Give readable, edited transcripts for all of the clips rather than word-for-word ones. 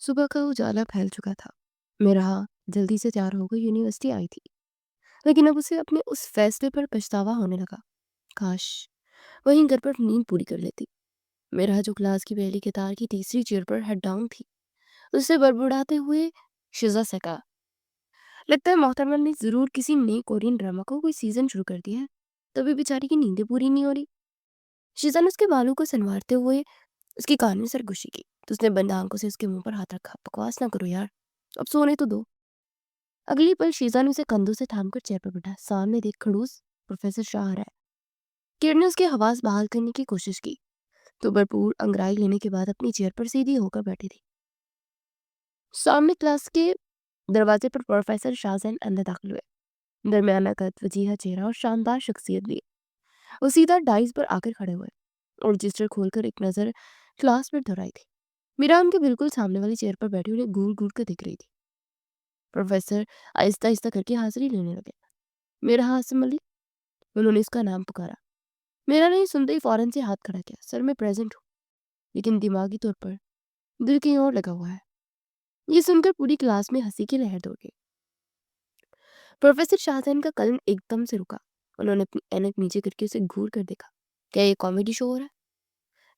सुबह का उजाला फैल चुका था। मेरा जल्दी से तैयार होकर यूनिवर्सिटी आई थी, लेकिन अब उसे अपने उस फैसले पर पछतावा होने लगा। काश वहीं घर पर नींद पूरी कर लेती। मेरा जो क्लास की पहली कतार की तीसरी चेयर पर हेड डाउन थी, उससे बड़बड़ाते हुए शिजा से कहा, लगता है मोहतरमा ने जरूर किसी नए कोरियन ड्रामा को कोई सीजन शुरू कर दिया है, तभी बेचारी की नींदें पूरी नहीं हो रही। शिजा ने उसके बालों को संवारते हुए उसकी कान में सरगोशी की, तो उसने बंद आंखों से उसके मुंह पर हाथ रखा। बकवास ना करो यार, अब सोने तो दो। अगली पल शीजा ने उसे कंधों से थामकर चेयर पर बैठा। सामने देख, खड़ूस प्रोफेसर शाह आ रहा है। किरण ने उसकी आवाज बहाल करने की कोशिश की, तो भरपूर अंगड़ाई लेने के बाद अपनी चेयर पर सीधी होकर बैठी थी। सामने क्लास के दरवाजे पर प्रोफेसर शाहजैन अंदर दाखिल हुए। दरमियाना कद, वजीहा चेहरा और शानदार शख्सियत लिए वो सीधा डाइस पर आकर खड़े हुए और रजिस्टर खोलकर एक नजर क्लास पर दोहराई थी। मीरा उनके बिल्कुल सामने वाली चेयर पर बैठी उन्हें घूर घूर कर दिख रही थी। प्रोफेसर आहिस्ता आहिस्ता करके हाजिरी लेने लगे। मेरा हासिम अली, उन्होंने इसका नाम पुकारा। मेरा नहीं सुनते ही फौरन से हाथ खड़ा किया। सर, मैं प्रेजेंट हूँ, लेकिन दिमागी तौर पर दिल कहीं और लगा हुआ है। ये सुनकर पूरी क्लास में हंसी की लहर दौड़ गई। प्रोफेसर शाहजहान का कलम एकदम से रुका। उन्होंने अपनी ऐनक नीचे करके उसे घूर कर देखा। क्या ये कॉमेडी शो हो रहा है?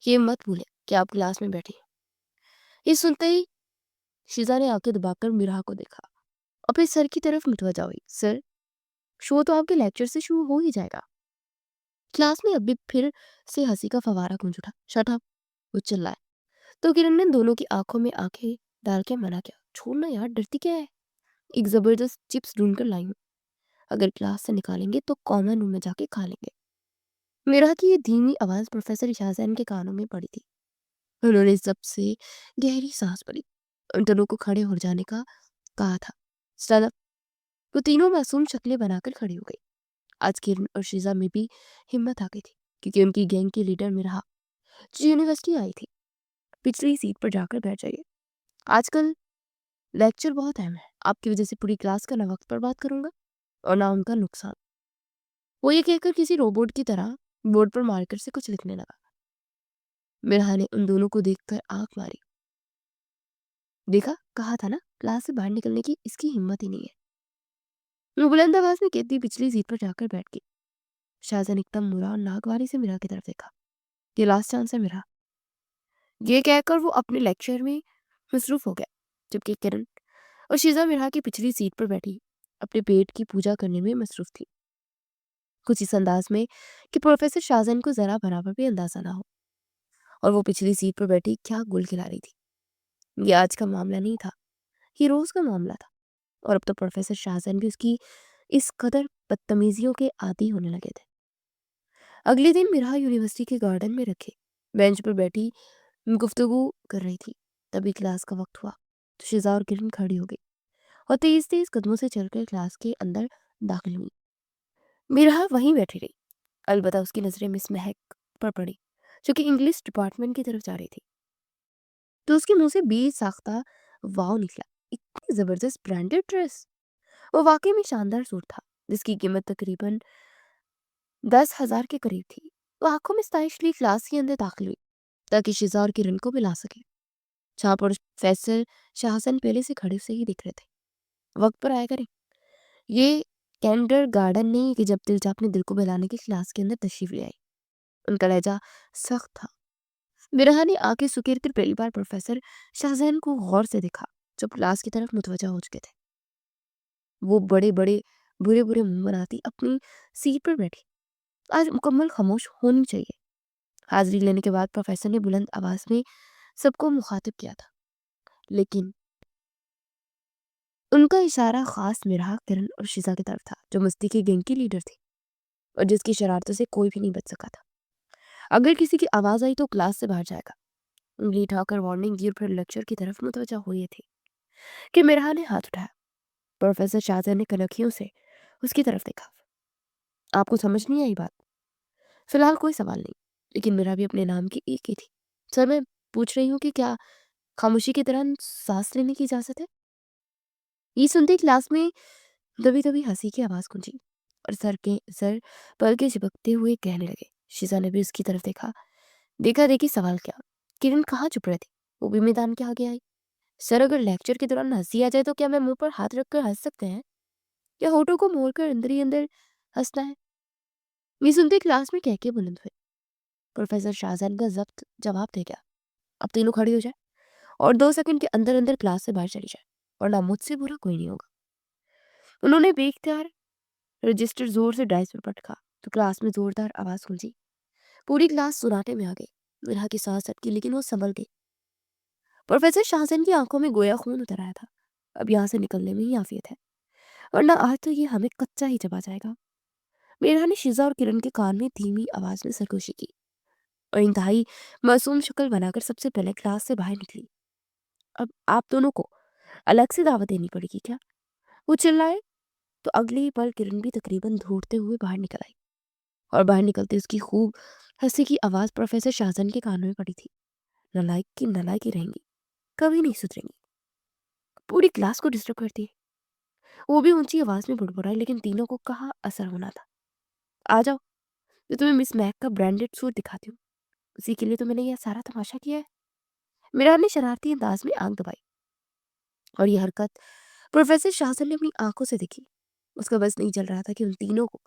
ये मत भूले कि आप क्लास में बैठी हैं। ये सुनते ही शीजा ने आंखें दबाकर मीरा को देखा। अपने सर की तरफ मुतवजा हुई। सर, शो तो आपके लेक्चर से शुरू हो ही जाएगा। क्लास में अभी फिर से हंसी का फवारा गूंज उठा। शट अप, वो चिल्लाए। तो किरण ने दोनों की आंखों में आंखें डाल के मना किया। छोड़ना यार, डरती क्या है? एक जबरदस्त चिप्स ढूंढ कर लाई हूँ, अगर क्लास से निकालेंगे तो कॉमन रूम में जाके खा लेंगे। मेरा की ये धीमी आवाज प्रोफेसर शाहजैन के कानों में पड़ी थी। उन्होंने सबसे गहरी सांस भरी। उन दोनों को खड़े हो जाने का कहा था। Stand up. वो तीनों मासूम शक्लें बनाकर खड़ी हो गई। आज किरण और शीजा में भी हिम्मत आ गई थी, क्योंकि उनकी गैंग की लीडर में रहा जो यूनिवर्सिटी आई थी। पिछली सीट पर जाकर बैठ जाइए, आजकल लेक्चर बहुत अहम है। आपकी वजह से पूरी क्लास का ना वक्त बर्बाद करूंगा और ना उनका नुकसान। वो ये कहकर किसी रोबोट की तरह बोर्ड पर मार्कर से कुछ लिखने लगा। मिराहा ने उन दोनों को देखकर आंख मारी। देखा, कहा था ना, क्लास से बाहर निकलने की इसकी हिम्मत ही नहीं है। वो बुलंद आवाज में कहती पिछली सीट पर जाकर बैठ गई। शाहजहान एकदम मुड़ा और नागवारी से मीरा की तरफ देखा। ये लास्ट चांस है मेरा। ये कहकर वो अपने लेक्चर में मसरूफ हो गया, जबकि किरण और शीजा मीरा की पिछली सीट पर बैठी अपने पेट की पूजा करने में मसरूफ थी, कुछ इस अंदाज में कि प्रोफेसर शाहजहान को जरा बराबर भी अंदाजा ना हो और वो पिछली सीट पर बैठी क्या गुल खिला रही थी। ये आज का मामला नहीं था, ये रोज का मामला था। और अब तो प्रोफेसर शाहजहान भी उसकी इस कदर बदतमीजियों के आदी होने लगे थे। अगले दिन मिराह यूनिवर्सिटी के गार्डन में रखे बेंच पर बैठी गुफ्तगू कर रही थी। तभी क्लास का वक्त हुआ तो शिजा और किरण खड़ी हो गई और तेज तेज कदमों से चलकर क्लास के अंदर दाखिल हुई। मिराह वहीं बैठी रही, अलबत्ता उसकी नजरें मिस महक पर पड़ी, जो कि इंग्लिश डिपार्टमेंट की तरफ जा रही थी। तो उसके मुंह से बेसाख्ता वाव निकला। इतनी जबरदस्त ब्रांडेड ड्रेस! वो वाकई में शानदार सूट था, जिसकी कीमत तकरीबन 10,000 के करीब थी। वो आंखों में स्ताइश लिए क्लास के अंदर दाखिल हुई ताकि शिजा और किरण को भी ला सके। जहाँ पर फैसल शाहसन पहले से खड़े से ही दिख रहे थे। वक्त पर आया करें। ये कैंडर गार्डन नहीं कि जब दिल चाहे अपने दिल को बहलाने की क्लास के अंदर तशरीफ ले आई। उनका लहजा सख्त था। बिरहा ने आंखें सुकेर कर पहली बार प्रोफेसर शाहजहान को गौर से देखा, जो क्लास की तरफ मुतवजा हो चुके थे। वो बड़े बड़े बुरे बुरे मुंह बनाती अपनी सीट पर बैठी। आज मुकम्मल खामोश होनी चाहिए। हाजिरी लेने के बाद प्रोफेसर ने बुलंद आवाज में सबको मुखातिब किया था, लेकिन उनका इशारा खास मिराह, किरण और शिजा की तरफ था, जो मस्ती की गैंग की लीडर थी और जिसकी शरारतों से कोई भी नहीं बच सका था। अगर किसी की आवाज आई तो क्लास से बाहर जाएगा। उंगली उठाकर वार्निंग दी और फिर लेक्चर की तरफ मुतवजा हुई थी कि मिराह ने हाथ उठाया। प्रोफेसर शाहजहान ने कनखियों से उसकी तरफ देखा। आपको समझ नहीं आई बात? फिलहाल कोई सवाल नहीं, लेकिन मेरा भी अपने नाम की एक ही थी। सर, मैं पूछ रही हूँ कि क्या खामोशी के दौरान सांस लेने की इजाजत है? ये सुनते ही क्लास में दबी दबी हंसी की आवाज गूंजी और सर पल के चिपकते हुए कहने लगे। शीजा ने भी उसकी तरफ देखा। देखा देखी सवाल क्या, किरण कहाँ चुप रहे थे, वो भी मैदान के आगे आई। सर अगर लेक्चर के दौरान हंसी आ जाए तो क्या मैं मुंह पर हाथ रखकर हंस सकते हैं, या होठों को मोड़कर अंदर ही अंदर हंसना है? ये सुनते क्लास में कह के बुलंद हुए। प्रोफेसर शाहजान का जब्त जवाब दे गया, अब तीनों खड़ी हो जाए और 2 सेकंड के अंदर अंदर क्लास से बाहर चली जाए, और ना मुझसे बुरा कोई नहीं होगा। उन्होंने बेख्तियार रजिस्टर जोर से डाइस पर पटका तो क्लास में जोरदार आवाज गूंजी। पूरी क्लास सुनाटे में आ गई। विरहा की सांस अटकी लेकिन वो संभल गई। प्रोफेसर शाहजहान की आंखों में गोया खून उतर आया था। अब यहाँ से निकलने में ही आफियत है, वरना आज तो ये हमें कच्चा ही चबा जाएगा। मेरा ने शिजा और किरण के कान में धीमी आवाज में सरगोशी की और इंतहाई मासूम शक्ल बनाकर सबसे पहले क्लास से बाहर निकली। अब आप दोनों को अलग से दावत देनी पड़ेगी क्या? वो चिल्लाए तो अगले ही पल किरण भी तकरीबन ढूंढते हुए बाहर निकल आई, और बाहर निकलते उसकी खूब हंसी की आवाज प्रोफेसर शाहजहान के कानों में पड़ी थी। नालायक की नालायक ही रहेंगी, कभी नहीं सुधरेंगी, पूरी क्लास को डिस्टर्ब करती है। वो भी ऊंची आवाज में बुड़बुड़ाई, लेकिन तीनों को कहाँ असर होना था। आ जाओ, जो तुम्हें मिस मैक का ब्रांडेड सूट दिखाती हूँ, उसी के लिए तो मैंने यह सारा तमाशा किया है। मीरा ने शरारती अंदाज में आंख दबाई, और ये हरकत प्रोफेसर शाहजहान ने अपनी आंखों से देखी। उसका बस नहीं चल रहा था कि उन तीनों को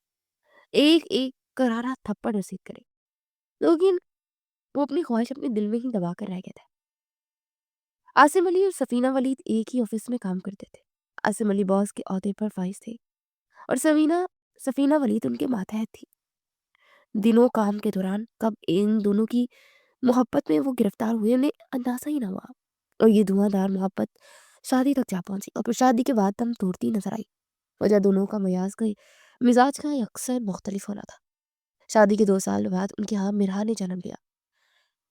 एक एक करारा थप्पड़ नसीब करे, लेकिन वो अपनी ख्वाहिश अपने दिल में ही दबा कर रह गया था। आसिम अली और सफीना वलीद एक ही ऑफिस में काम करते थे। आसिम अली बॉस के ओहदे पर फाइज थे, और सफीना सफीना वलीद उनके मातहत थी। दिनों काम के दौरान कब इन दोनों की मोहब्बत में वो गिरफ्तार हुए, उन्हें अंदाजा ही ना हुआ। और ये धुआंधार मोहब्बत शादी तक जा पहुंची, और फिर शादी के बाद दम तोड़ती नजर आई। वजह दोनों का मिजाज का अक्सर मुख्तलिफ होना था। शादी के 2 साल बाद उनके यहाँ मिरहा ने जन्म लिया।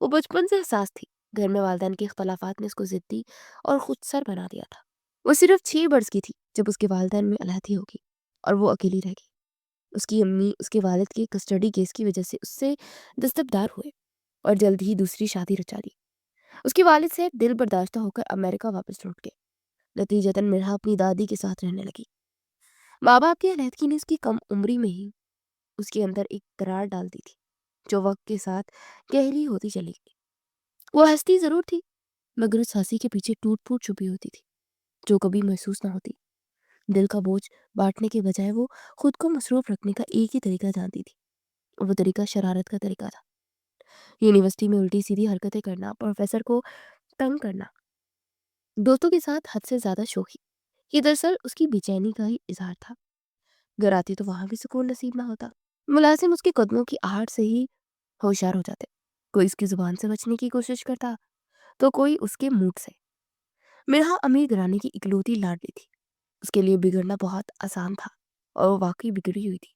वो बचपन से हसास थी। घर में वालिदैन के इख्तलाफात ने उसको जिद्दी और खुदसर बना दिया था। वो सिर्फ 6 बरस की थी जब उसके वालिदैन में अलहदी होगी, और वो अकेली रह गई। उसकी अम्मी उसके वालिद के कस्टडी केस की वजह से उससे दस्तबरदार हुए और जल्द ही दूसरी शादी रचा ली। उसके वालिद से दिल बर्दाश्त होकर अमेरिका वापस लौट गए। नतीजतन मिरहा अपनी दादी के साथ रहने लगी। माँ बाप की अलहदगी ने उसकी कम उम्री में ही उसके अंदर एक दरार डाल दी थी, जो वक्त के साथ गहरी होती चली गई। वो हंसती जरूर थी, मगर उस हंसी के पीछे टूट फूट छुपी होती थी, जो कभी महसूस ना होती। दिल का बोझ बांटने के बजाय वो खुद को मसरूफ रखने का एक ही तरीका जानती थी, और वो तरीका शरारत का तरीका था। यूनिवर्सिटी में उल्टी सीधी हरकतें करना, प्रोफेसर को तंग करना, दोस्तों के साथ हद से ज्यादा शोखी, ये दरअसल उसकी बेचैनी का ही इजहार था। घर आती तो वहां भी सुकून नसीब ना होता। मुलाजिम उसके कदमों की आहट से ही होशियार हो जाते। कोई उसकी जुबान से बचने की कोशिश करता, तो कोई उसके मूड से। मिरहा अमीर घराने की इकलौती लाडली थी। उसके लिए बिगड़ना बहुत आसान था, और वो वाकई बिगड़ी हुई थी।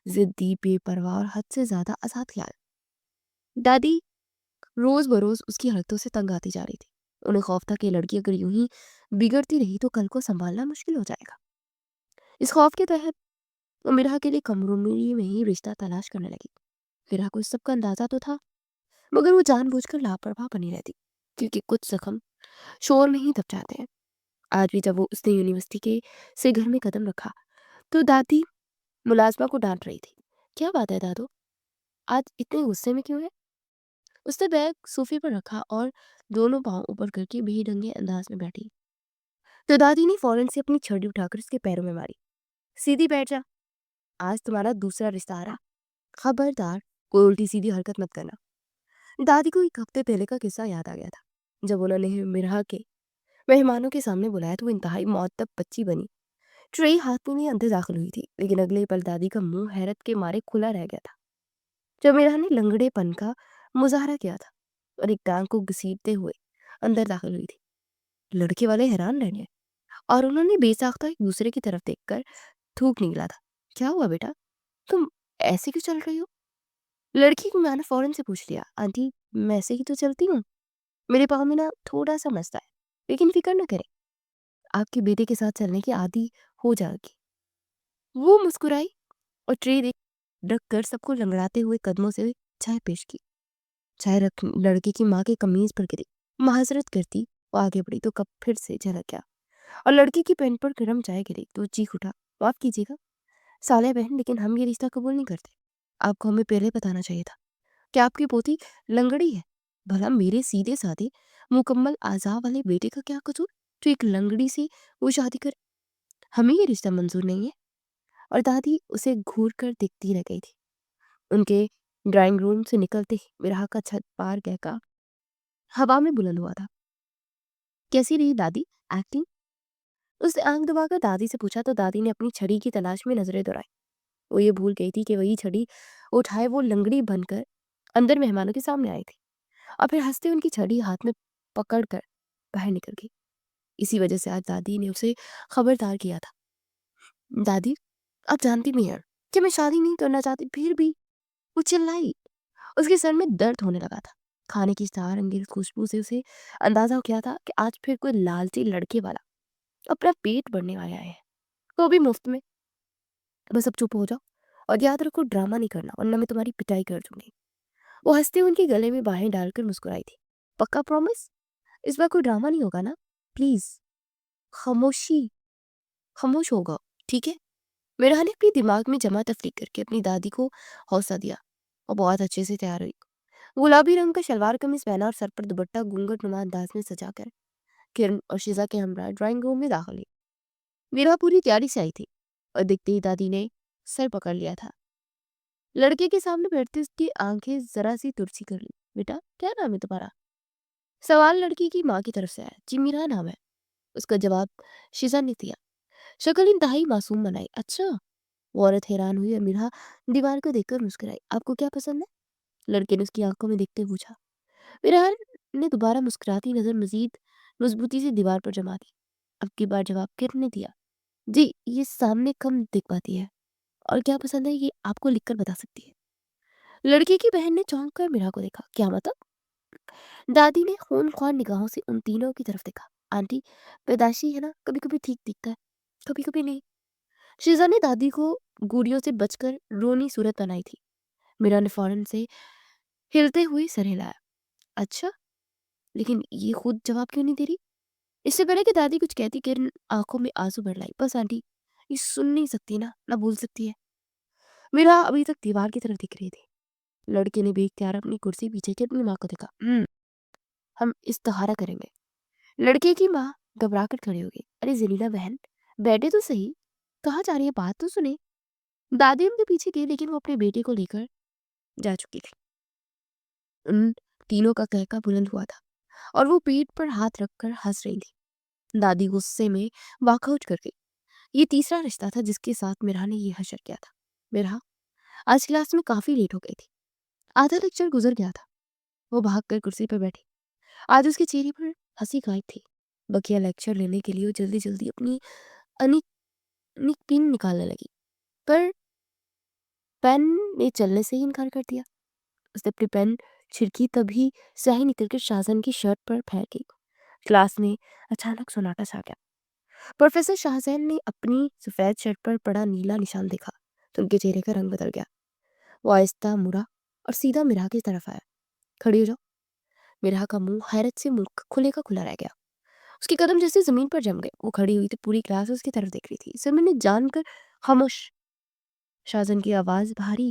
जिद्दी, बेपरवाह और हद से ज्यादा आजाद ख्याल। दादी रोज बरोज उसकी हरकतों से तंग आती जा रही थी। उन्हें खौफ था कि लड़की अगर यूं ही बिगड़ती रही तो कल को संभालना मुश्किल हो जाएगा। इस खौफ के तहत वो मिरहा के लिए कम उम्री में ही रिश्ता तलाश करने लगी। मिरहा को इस सब का अंदाजा तो था, मगर वो जानबूझकर लापरवाह बनी रहती, क्योंकि कुछ जख्म शोर में ही दब जाते हैं। आज भी जब वो उसने यूनिवर्सिटी के से घर में कदम रखा, तो दादी मुलाजमा को डांट रही थी। क्या बात है दादू, आज इतने गुस्से में क्यों है? उसने बैग सोफे पर रखा और दोनों पाँव ऊपर करके बेढंगे अंदाज में बैठी। तो दादी ने फौरन से अपनी छड़ी उठाकर उसके पैरों में मारी। सीधी बैठ जा, आज तुम्हारा दूसरा रिश्ता आ रहा, खबरदार कोई उल्टी सीधी हरकत मत करना। दादी को 1 हफ्ते पहले का किस्सा याद आ गया था, जब उन्होंने मिरहा के मेहमानों के सामने बुलाया तो वो इंतहाई मुअद्दब बच्ची बनी। ट्रे हाथ में अंदर दाखिल हुई थी, लेकिन अगले ही पल दादी का मुंह हैरत के मारे खुला रह गया था, जब मिरहा ने लंगड़ेपन का मुजाहरा किया था और एक टांग को घसीटते हुए अंदर दाखिल हुई थी। लड़के वाले हैरान रह गए, और उन्होंने बेसाख्ता एक दूसरे की तरफ देखकर थूक निकला था। क्या हुआ बेटा, तुम ऐसे क्यों चल रही हो? लड़की की माँ ने फौरन से पूछ लिया। आंटी, मैं ऐसे ही तो चलती हूँ, मेरे पाँव में ना थोड़ा सा मसला है, लेकिन फिक्र न करें, आपके बेटे के साथ चलने की आदी हो जाएगी। वो मुस्कुराई और ट्रे देख रख कर सबको लंगड़ाते हुए कदमों से चाय पेश की। चाय रख लड़के की माँ के कमीज पर गिरी। माजरत करती वो आगे बढ़ी तो कप फिर से झलक गया, और लड़की की पैंट पर गर्म चाय गिरी तो चीख उठा। माफ कीजिएगा साले बहन, लेकिन हम ये रिश्ता कबूल नहीं करते। आपको हमें पहले बताना चाहिए था कि आपकी पोती लंगड़ी है। भला मेरे सीधे साधे मुकम्मल आज़ा वाले बेटे का क्या कसूर जो एक लंगड़ी से वो शादी करे? हमें ये रिश्ता मंजूर नहीं है। और दादी उसे घूर कर देखती रह गई थी। उनके ड्राइंग रूम से निकलते ही विरहा का छत पार कहका हवा में बुलंद हुआ था। कैसी रही दादी एक्टिंग? उसने आंख दबाकर दादी से पूछा तो दादी ने अपनी छड़ी की तलाश में नजरें दौड़ाई। वो ये भूल गई थी कि वही छड़ी उठाए वो लंगड़ी बनकर अंदर मेहमानों के सामने आई थी और फिर हंसते उनकी छड़ी हाथ में पकड़ कर बाहर निकल गई। इसी वजह से आज दादी ने उसे खबरदार किया था। दादी, आप जानती भी हैं कि मैं शादी नहीं करना चाहती, फिर भी वो चिल्लाई। उसके सर में दर्द होने लगा था। खाने की चार अंगेज खुशबू से उसे अंदाजा हो गया था कि आज फिर कोई लालची लड़के वाला अपना पेट भरने वाले आए हैं, वो भी मुफ्त में। बस अब चुप हो जाओ और याद रखो ड्रामा नहीं करना वरना मैं तुम्हारी पिटाई कर दूंगी। वो हंसते उनके गले में बाहें डालकर मुस्कुराई थी। पक्का प्रॉमिस? इस बार कोई ड्रामा नहीं होगा ना? प्लीज खामोशी खामोश होगा, ठीक है? मेरा ने अपनी दिमाग में जमा तफरीक करके अपनी दादी को हौसला दिया और बहुत अच्छे से तैयार हुई। गुलाबी रंग का शलवार कमीज पहना और सर पर दुपट्टा घूंघट नुमा अंदाज में सजाकर किरण और शिजा के हमरा ड्राइंग रूम में दाखिल हुई। मीरा पूरी तैयारी से आई थी और दिखते ही दादी ने सर पकड़ लिया था। लड़के के सामने बैठते उसकी आंखें जरा सी तुरसी कर ली। बेटा क्या नाम है तुम्हारा? सवाल लड़की की माँ की तरफ से आया। जी मीरा नाम है, उसका जवाब शिजा ने दिया। शक्ल इंतहाई मासूम बनाई। अच्छा। वो औरत हैरान हुई और मीरा दीवार को देखकर मुस्कुराई। आपको क्या पसंद है? लड़के ने उसकी आंखों में देखते पूछा। मीरा ने दोबारा मुस्कुराती नजर मजीद मजबूती से दीवार पर जमा दी। अब की बार जवाब किरण ने दिया। जी ये सामने कम दिख पाती है और क्या पसंद है ये आपको लिखकर बता सकती है। लड़के की बहन ने चौंक कर मीरा को देखा। क्या मतलब? दादी ने खूनख्वार निगाहों से उन तीनों की तरफ देखा। आंटी, पैदाशी है ना, कभी कभी ठीक दिखता है, कभी कभी नहीं। शीजा ने दादी को गुड़ियों से बचकर रोनी सूरत बनाई थी। मीरा ने फौरन से हिलते हुए सर हिलाया। अच्छा, लेकिन ये खुद जवाब क्यों नहीं दे रही? इससे पहले कि दादी कुछ कहती किरण आंखों में आंसू भर लाई। बस आंटी, ये सुन नहीं सकती ना ना बोल सकती है। मीरा अभी तक दीवार की तरफ दिख रही थी। लड़के ने बेख्तियार अपनी कुर्सी पीछे की अपनी माँ को देखा। हम इस्तिखारा करेंगे। लड़के की माँ घबरा कर खड़ी हो गई। अरे जलीला बहन, बैठे तो सही, कहाँ जा रही है, बात तो सुने। दादी उनके पीछे गई लेकिन वो अपने बेटे को लेकर जा चुकी थी। उन तीनों का कहका बुलंद हुआ था और वो पीठ पर हाथ रखकर हंस रही थी। दादी गुस्से में वाकआउट कर गई। ये तीसरा रिश्ता था जिसके साथ मिरा ने ये हशर किया था। मिरा आज क्लास में काफी लेट हो गई थी। आधा लेक्चर गुजर गया था। वो भागकर कुर्सी पर बैठी। आज उसके चेहरे पर हंसी गायब थी। बकिया लेक्चर लेने के लिए वो जल्दी जल्दी अपनी अनिक अनिक पिन निकालने लगी, पर पेन ने चलने से ही इनकार कर दिया। उसने अपनी पेन छिड़की तभी स्याही निकलकर शाहजहान की शर्ट पर फेंक गई। क्लास में अचानक सन्नाटा छा गया। प्रोफेसर शाहजहान ने अपनी सफेद शर्ट पर पड़ा नीला निशान देखा तो उनके चेहरे का रंग बदल गया। वो आहिस्ता मुड़ा और सीधा मिरा की तरफ आया। खड़ी हो जाओ। मिरा का मुंह हैरत से मुल्क खुले का खुला रह गया। उसके कदम जैसे जमीन पर जम गए। वो खड़ी हुई थी, पूरी क्लास उसकी तरफ देख रही थी। सर मैंने जानकर खामोश। शाहजहान की आवाज भारी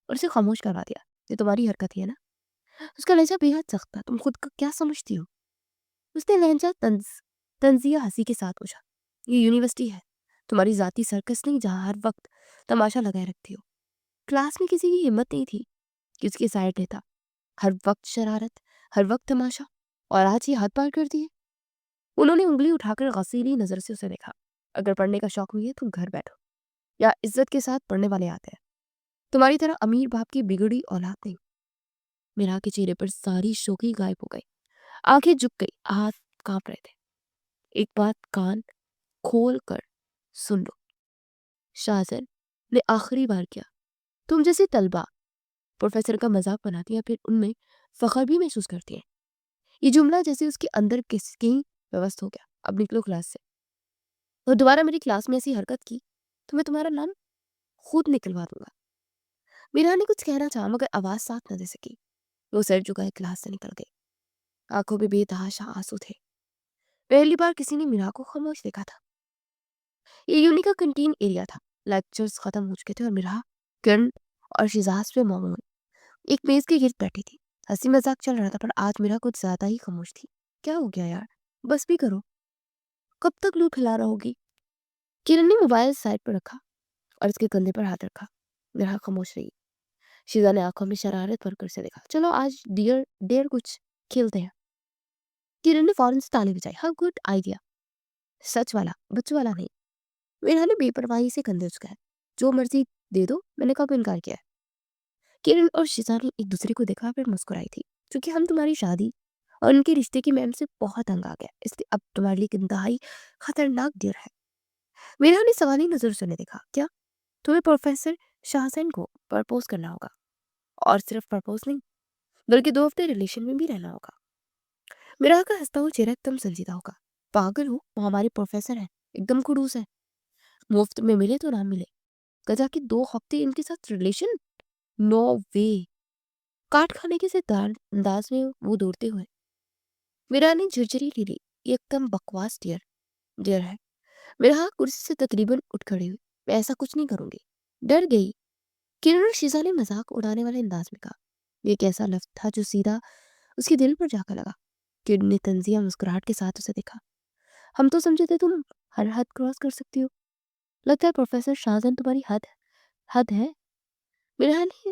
और उसे खामोश करवा दिया। ये तुम्हारी हरकत ही है ना? उसका लहजा बेहद सख्त था। तुम खुद को क्या समझती हो? उसने लहजा तंजिया हंसी के साथ पूछा। ये यूनिवर्सिटी है, तुम्हारी जाती सर्कस नहीं जहाँ हर वक्त तमाशा लगाए रखती हो। क्लास में किसी की हिम्मत नहीं थी कि उसकी साइड लेता। हर वक्त शरारत, हर वक्त तमाशा, और आज ये हद पार कर दी है। उन्होंने उंगली उठाकर गसीली नजर से उसे देखा। अगर पढ़ने का शौक नहीं है तो घर बैठो, या इज्जत के साथ पढ़ने वाले आते हैं, तुम्हारी तरह अमीर बाप की बिगड़ी औलाद नहीं। मीरा के चेहरे पर सारी शोखी गायब हो गई। आंखें झुक गई, हाथ कांप रहे थे। एक बात कान खोल कर सुन लो, शाहजहान ने आखिरी बार किया। तुम जैसे तलबा प्रोफेसर का मजाक बनाती हैं, फिर उनमें फख्र भी महसूस करती हैं। ये जुमला जैसे उसके अंदर किसकी व्यवस्था हो गया। अब निकलो क्लास से, और दोबारा मेरी क्लास में ऐसी हरकत की तो मैं तुम्हारा नाम खुद निकलवा दूंगा। मीरा ने कुछ कहना चाहा मगर आवाज साफ न दे सकी। वो सर झुकाए क्लास से निकल गई। आंखों में बेतहाशा आंसू थे। पहली बार किसी ने मीरा को खामोश देखा था। ये यूनि का कंटीन एरिया था। लेक्चर्स खत्म हो चुके थे और मीरा, किरण और शिजाज पे मौन एक मेज के गिर्द बैठी थी। हंसी मजाक चल रहा था पर आज मेरा कुछ ज्यादा ही खामोश थी। क्या हो गया यार, बस भी करो, कब तक लू खिला रहोगी? किरण ने मोबाइल साइड पर रखा और उसके कंधे पर हाथ रखा। मेरा खामोश रही। शीजा ने आंखों में शरारत भरकर से देखा। चलो आज डियर डेयर कुछ खेलते हैं। किरण ने फौरन से ताली बजाई। हाँ, गुड आइडिया, सच वाला, बच्चों वाला नहीं। मेरा ने बेपरवाही से कंधे उचकाए। जो मर्जी दे दो, मैंने कब इनकार किया है? किरण और शीजा ने एक दूसरे को देखा फिर मुस्कुराई थी। क्योंकि हम तुम्हारी शादी और उनके रिश्ते की मैम से बहुत तंग आ गया, इसलिए अब तुम्हारे लिए एक इंतहाई खतरनाक डियर है। मेरा ने सवाली नजर से उन्हें देखा। क्या तुम्हें प्रोफेसर शाहजैन को प्रपोज करना होगा? और सिर्फ प्रपोज नहीं, बल्कि 2 हफ्ते रिलेशन में भी रहना होगा। मेरा का हंसता हुआ चेहरा एकदम संजीदा होगा। पागल हो, वो हमारे प्रोफेसर है, एकदम खड़ूस है। मुफ्त में मिले तो ना मिले, गजा के 2 हफ्ते इनके साथ रिलेशन? नो वे। काट खाने के से अंदाज में वो दौड़ते हुए। मेरा ने झुरझुरी ले ली। ये एकदम बकवास डियर डियर है। मेरा हाथ कुर्सी से तकरीबन उठ खड़ी हुई। मैं ऐसा कुछ नहीं करूंगी। डर गई। किरण और शीजा ने मजाक उड़ाने वाले अंदाज में कहा। ये एक ऐसा लफ्ज था जो सीधा उसके दिल पर जाकर लगा। किरण ने तंजिया मुस्कुराहट के साथ उसे देखा। हम तो समझे थे तुम हर हद क्रॉस कर सकती हो। लगता है प्रोफेसर शाहजहान तुम्हारी हद हद है। मेरा ने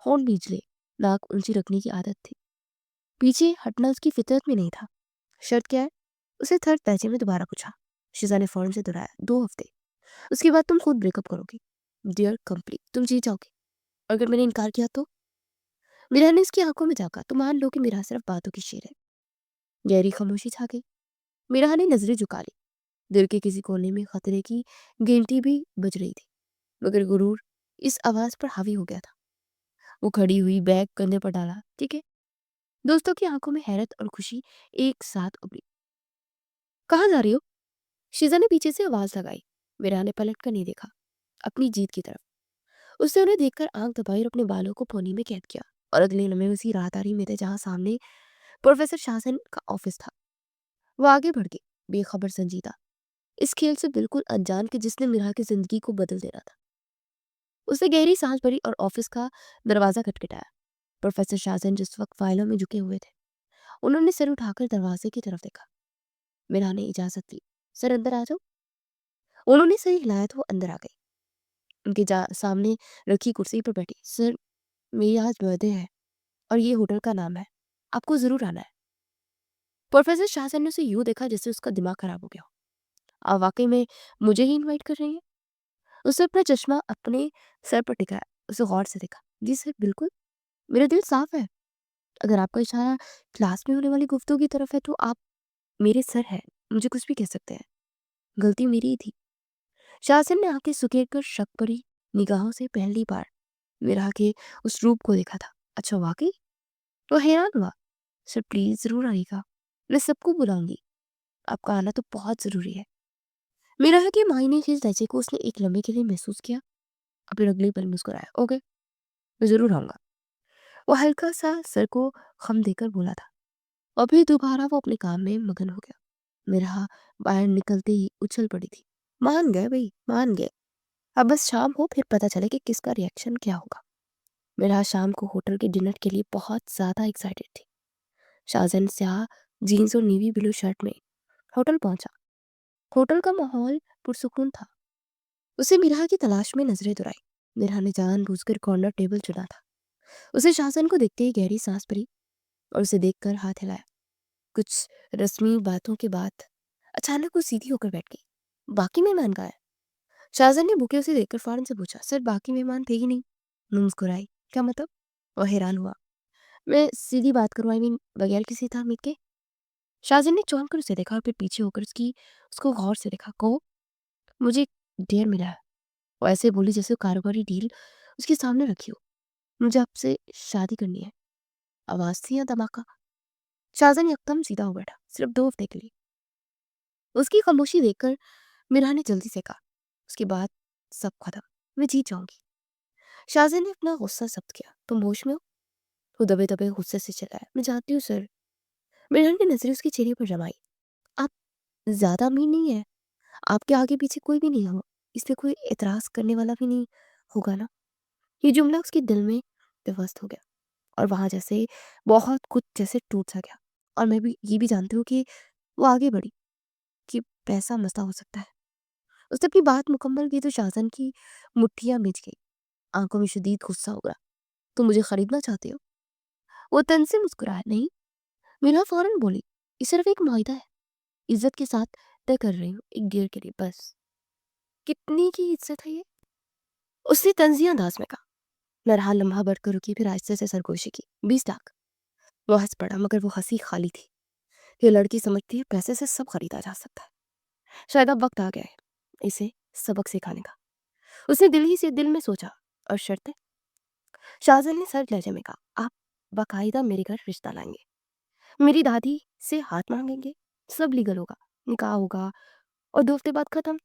होंठ भींच लिए। नाक ऊंची रखने की आदत थी, पीछे हटना उसकी फितरत में नहीं था। शर्त क्या है? उसे थर्ड पैचे में दोबारा पूछा। शिजा ने फौरन से दोहराया। 2 हफ्ते, उसके बाद तुम खुद ब्रेकअप करोगी। डियर कंप्लीट, तुम जीत जाओगे। अगर मैंने इनकार किया तो? मीरा ने उसकी आंखों में झांका। तो मान लो कि मेरा सिर्फ बातों की शेर है। गहरी खामोशी छा गई। मीरा ने नजरें झुका ली। दिल के किसी कोने में खतरे की घंटी भी बज रही थी, मगर गुरूर इस आवाज पर हावी हो गया था। वो खड़ी हुई, बैग कंधे पर डाला। ठीक है। दोस्तों की आंखों में हैरत और खुशी एक साथ उभरी। कहाँ जा रही हो? शीजा ने पीछे से आवाज लगाई। मीरा ने पलट कर नहीं देखा, अपनी जीत की तरफ। उसने उन्हें देखकर आंख दबाई और अपने बालों को पोनी में कैद किया। और अगले लम्हे उसी राहदारी में थे जहां सामने प्रोफेसर शासन का ऑफिस था। वो आगे बढ़ गई, बेखबर संजीदा, इस खेल से बिल्कुल अनजान कि जिसने मीरा की जिंदगी को बदल देना था। उसने गहरी सांस भरी और ऑफिस का दरवाजा खटखटाया। प्रोफेसर शाहजहान जिस वक्त फाइलों में झुके हुए थे, उन्होंने सिर उठाकर दरवाजे की तरफ देखा। मीरा ने इजाजत दी। सर अंदर आ जाओ। उन्होंने सर हिलाया तो वो अंदर आ गई। उनके सामने रखी कुर्सी पर बैठी। सर, मेरी आज बर्थडे है और ये होटल का नाम है, आपको जरूर आना है। प्रोफेसर शाहजहान ने उसे यूं देखा जैसे उसका दिमाग खराब हो गया हो। आप वाकई में मुझे ही इनवाइट कर रही हैं? उसने अपना चश्मा अपने सर पर टिकाया, उसे गौर से देखा। जी सर, बिल्कुल, मेरा दिल साफ है। अगर आपका इशारा क्लास में होने वाली गुफ्तगू की तरफ है तो आप मेरे सर हैं, मुझे कुछ भी कह सकते हैं। गलती मेरी ही थी। शाहजहान ने आंखें सुकेर कर शक भरी निगाहों से पहली बार मेरा के उस रूप को देखा था। अच्छा, वाकई? वो हैरान हुआ। सर प्लीज जरूर आइएगा, मैं सबको बुलाऊंगी, आपका आना तो बहुत जरूरी है। मेरा के मायने के लहजे को उसने एक लम्हे के लिए महसूस किया और फिर अगले पल मुस्कुराया। ओके, मैं जरूर आऊंगा। वो हल्का सा सर को खम देकर बोला था और फिर दोबारा वो अपने काम में मगन हो गया। मेरा बाहर निकलते ही उछल पड़ी थी। मान गए भाई, मान गए। अब बस शाम हो फिर पता चले कि किसका रिएक्शन क्या होगा। मेरा शाम को होटल के डिनर के लिए बहुत ज्यादा एक्साइटेड थी। शाहजहान स्याह जीन्स और नीवी ब्लू शर्ट में होटल पहुंचा। होटल का माहौल पुरसुकून था। उसे मिराह की तलाश में नजरें दुराई। मिराह ने जानबूझकर कॉर्नर टेबल चुना था। उसे शाहजहान को देखते ही गहरी सांस भरी और उसे देखकर हाथ हिलाया। कुछ रस्मी बातों के बाद अचानक वो सीधी होकर बैठ गई। बाकी मेहमान कहाँ है? शाहजहान ने भूखे उसे देखकर फौरन से पूछा। सर, बाकी मेहमान थे ही नहीं। मैं मुस्कुराई। क्या मतलब? वह हैरान हुआ। मैं सीधी बात करूँ, आई मीन बगैर किसी तामीर के। शाहजहान ने चौंक कर उसे देखा और फिर पीछे होकर उसको गौर से देखा। कहो, मुझे एक डेयर मिला है। वो ऐसे बोली जैसे वो कारोबारी डील उसके सामने रखी हो। मुझे आपसे शादी करनी है। आवाज थी या धमाका? शाहजहान एकदम सीधा हो बैठा। सिर्फ 2 हफ्ते के लिए? उसकी खामोशी देखकर मीरा ने जल्दी से कहा। उसके बाद सब खत्म, मैं जीत जाऊंगी। शाहजहान ने अपना गुस्सा जब्त किया। तुम होश में हो? वो दबे दबे गुस्से से चिल्लाया। मैं जानती हूँ सर। मीरा ने नजरें उसके चेहरे पर जमाई। आप ज्यादा अमीर नहीं है, आपके आगे पीछे कोई भी नहीं हो, इसलिए कोई एतराज करने वाला भी नहीं होगा ना? ये जुमला उसके दिल में बेबस हो गया اور وہاں جیسے بہت کچھ جیسے ٹوٹ سا گیا، اور میں بھی یہ بھی جانتی ہوں کہ وہ آگے بڑھی کہ پیسہ مسئلہ ہو سکتا ہے۔ اس نے اپنی بات مکمل کی تو شاہزن کی مٹھیاں بھیج گئی، آنکھوں میں شدید غصہ ہو رہا۔ تم مجھے خریدنا چاہتے ہو؟ وہ تن سے مسکرایا۔ نہیں، میرا فوراً بولی، یہ صرف ایک معاہدہ ہے، عزت کے ساتھ طے کر رہی ہوں، ایک گیر کے لیے بس۔ کتنی کی عزت ہے یہ؟ اس نے تنزیہ انداز میں کہا۔ نرحال لمحہ بڑھ کر رکی، پھر آہستہ سے سرگوشی کی۔ 20 لاکھ۔ وہ ہنس پڑا، مگر وہ ہنسی خالی تھی۔ یہ لڑکی سمجھتی ہے پیسے سے سب خریدا جا سکتا ہے۔ شاید اب وقت آ گیا ہے اسے سبق سکھانے کا۔ اس نے دل ہی سے دل میں سوچا، اور شرطیں؟ شاہزن نے سرد لہجے میں کہا، آپ باقاعدہ میرے گھر رشتہ لائیں گے، میری دادی سے ہاتھ مانگیں گے، سب لیگل ہوگا، نکاح ہوگا، اور 2 ہفتے بعد ختم۔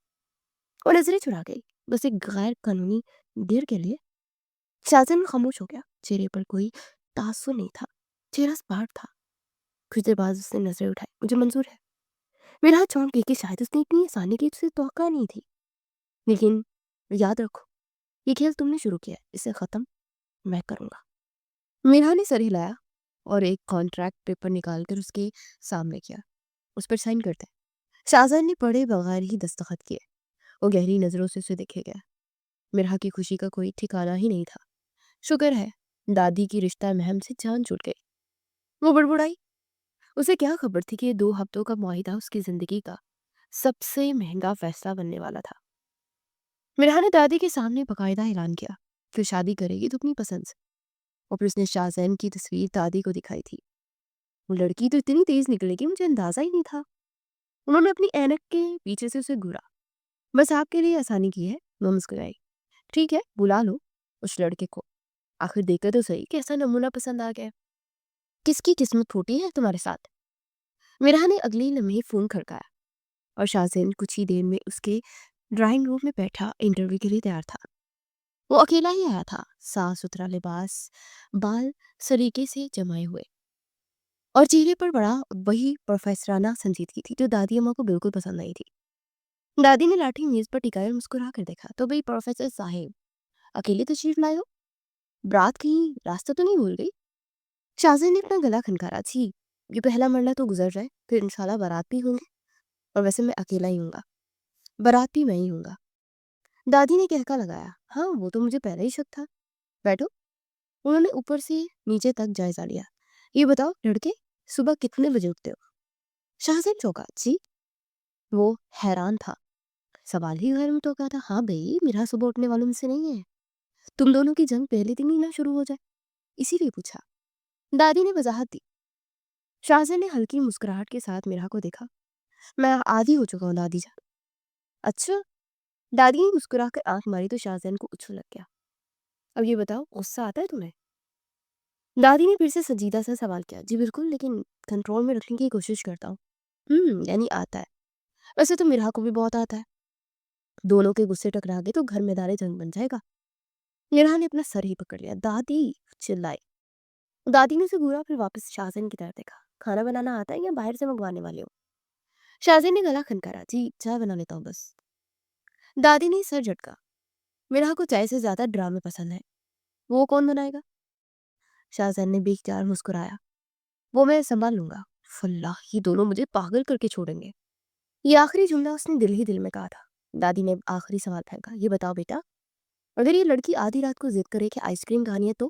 اور نظریں چڑھا گئی، بس ایک غیر قانونی گیر کے لیے۔ شاہزن خاموش ہو گیا، چہرے پر کوئی تاثر نہیں تھا، چہرہ سپاٹ تھا۔ کچھ دیر بعد اس نے نظریں اٹھائی۔ مجھے منظور ہے۔ میرا ہاتھ چونک گئی کہ شاید اس نے اتنی آسانی کی اسے توقع نہیں تھی، لیکن یاد رکھو، یہ کھیل تم نے شروع کیا ہے، اسے ختم میں کروں گا۔ میرا نے سر ہلایا اور ایک کانٹریکٹ پیپر نکال کر اس کے سامنے کیا۔ اس پر سائن کرتے۔ شاہزن نے پڑھے بغیر ہی دستخط کیے۔ وہ گہری نظروں سے اسے دیکھے گیا۔ میرا کی خوشی کا کوئی ٹھکانہ ہی نہیں تھا۔ شکر ہے، دادی کی رشتہ مہم سے جان چھوٹ گئی۔ وہ بڑبڑائی۔ اسے کیا خبر تھی کہ یہ 2 ہفتوں کا معاہدہ اس کی زندگی کا سب سے مہنگا فیصلہ بننے والا تھا۔ میرا نے دادی کے سامنے باقاعدہ اعلان کیا کہ شادی کرے گی تو اپنی پسند سے، اور پھر اس نے شاہزین کی تصویر دادی کو دکھائی تھی۔ وہ لڑکی تو اتنی تیز نکلے گی مجھے اندازہ ہی نہیں تھا۔ انہوں نے اپنی اینک کے پیچھے سے اسے گھورا۔ بس آپ کے لیے آسانی کی ہے، وہ مسکرائی۔ ٹھیک ہے، بلا لو اس لڑکے کو، آخر دیکھے تو صحیح کیسا نمونہ پسند آ گیا۔ کس کی قسمت پھوٹی ہے تمہارے ساتھ؟ میرا نے اگلی لمحے فون کھڑکایا، اور شاہزین کچھ ہی دیر میں اس کے ڈرائنگ روم میں بیٹھا انٹرویو کے لیے تیار تھا۔ وہ اکیلا ہی آیا تھا، صاف ستھرا لباس، بال سلیقے سے جمائے ہوئے، اور چہرے پر بڑا وہی پروفیسرانہ سنجیدگی تھی جو دادی اماں کو بالکل پسند نہیں تھی۔ دادی نے لاٹھی میز پر ٹکائی اور مسکرا کر دیکھا۔ تو بھئی پروفیسر صاحب، اکیلے تشریف لائے ہو؟ برات کہیں راستہ تو نہیں بھول گئی؟ شاہزین نے اپنا گلا کھنکارا۔ جی، یہ پہلا مرلہ تو گزر جائے، پھر انشاءاللہ بارات بھی ہوں گے، اور ویسے میں اکیلا ہی ہوں گا، بارات بھی میں ہی ہوں گا۔ دادی نے کہکا لگایا۔ ہاں، وہ تو مجھے پہلے ہی شک تھا۔ بیٹھو۔ انہوں نے اوپر سے نیچے تک جائزہ لیا۔ یہ بتاؤ لڑکے، صبح کتنے بجے اٹھتے ہو؟ شاہزین چونکا۔ جی؟ وہ حیران تھا، سوال ہی غیر متوقع تھا۔ ہاں بھئی، میرا صبح اٹھنے والوں میں سے نہیں ہے، تم دونوں کی جنگ پہلے دن ہی نہ شروع ہو جائے، اسی لیے پوچھا۔ دادی نے وضاحت دی۔ شاہزین نے ہلکی مسکراہٹ کے ساتھ میرا کو دیکھا۔ میں عادی ہو چکا ہوں دادی جان۔ اچھا؟ دادی نے مسکرا کر آنکھ ماری تو شاہزین کو اچھل لگ گیا۔ اب یہ بتاؤ، غصہ آتا ہے تمہیں؟ دادی نے پھر سے سنجیدہ سا سوال کیا۔ جی بالکل، لیکن کنٹرول میں رکھنے کی کوشش کرتا ہوں۔ یعنی آتا ہے؟ ویسے تو میرا کو بھی بہت آتا ہے۔ دونوں کے غصے ٹکرا گئے تو گھر میں دارے جنگ بن جائے گا۔ میرا نے اپنا سر ہی پکڑ لیا۔ دادی، چلائی۔ دادی نے اسے گھورا، پھر واپس شاہزین کی طرف دیکھا۔ کھانا بنانا آتا ہے یا باہر سے منگوانے والے ہو؟ شاہزین نے گلا کھنکارا۔ جی، چائے بنا لیتا ہوں بس۔ دادی نے سر جھٹکا۔ میرا کو چائے سے زیادہ ڈرامے پسند ہے۔ وہ کون بنائے گا؟ شاہزین نے بے اختیار مسکرایا۔ وہ میں سنبھال لوں گا۔ فاللہ، یہ دونوں مجھے پاگل کر کے چھوڑیں گے۔ یہ آخری جملہ اس نے دل ہی دل میں کہا تھا۔ دادی نے آخری سوال پھینکا۔ یہ بتاؤ بیٹا، اگر یہ لڑکی آدھی رات کو ضد کرے کہ آئس کریم کھانی ہے تو؟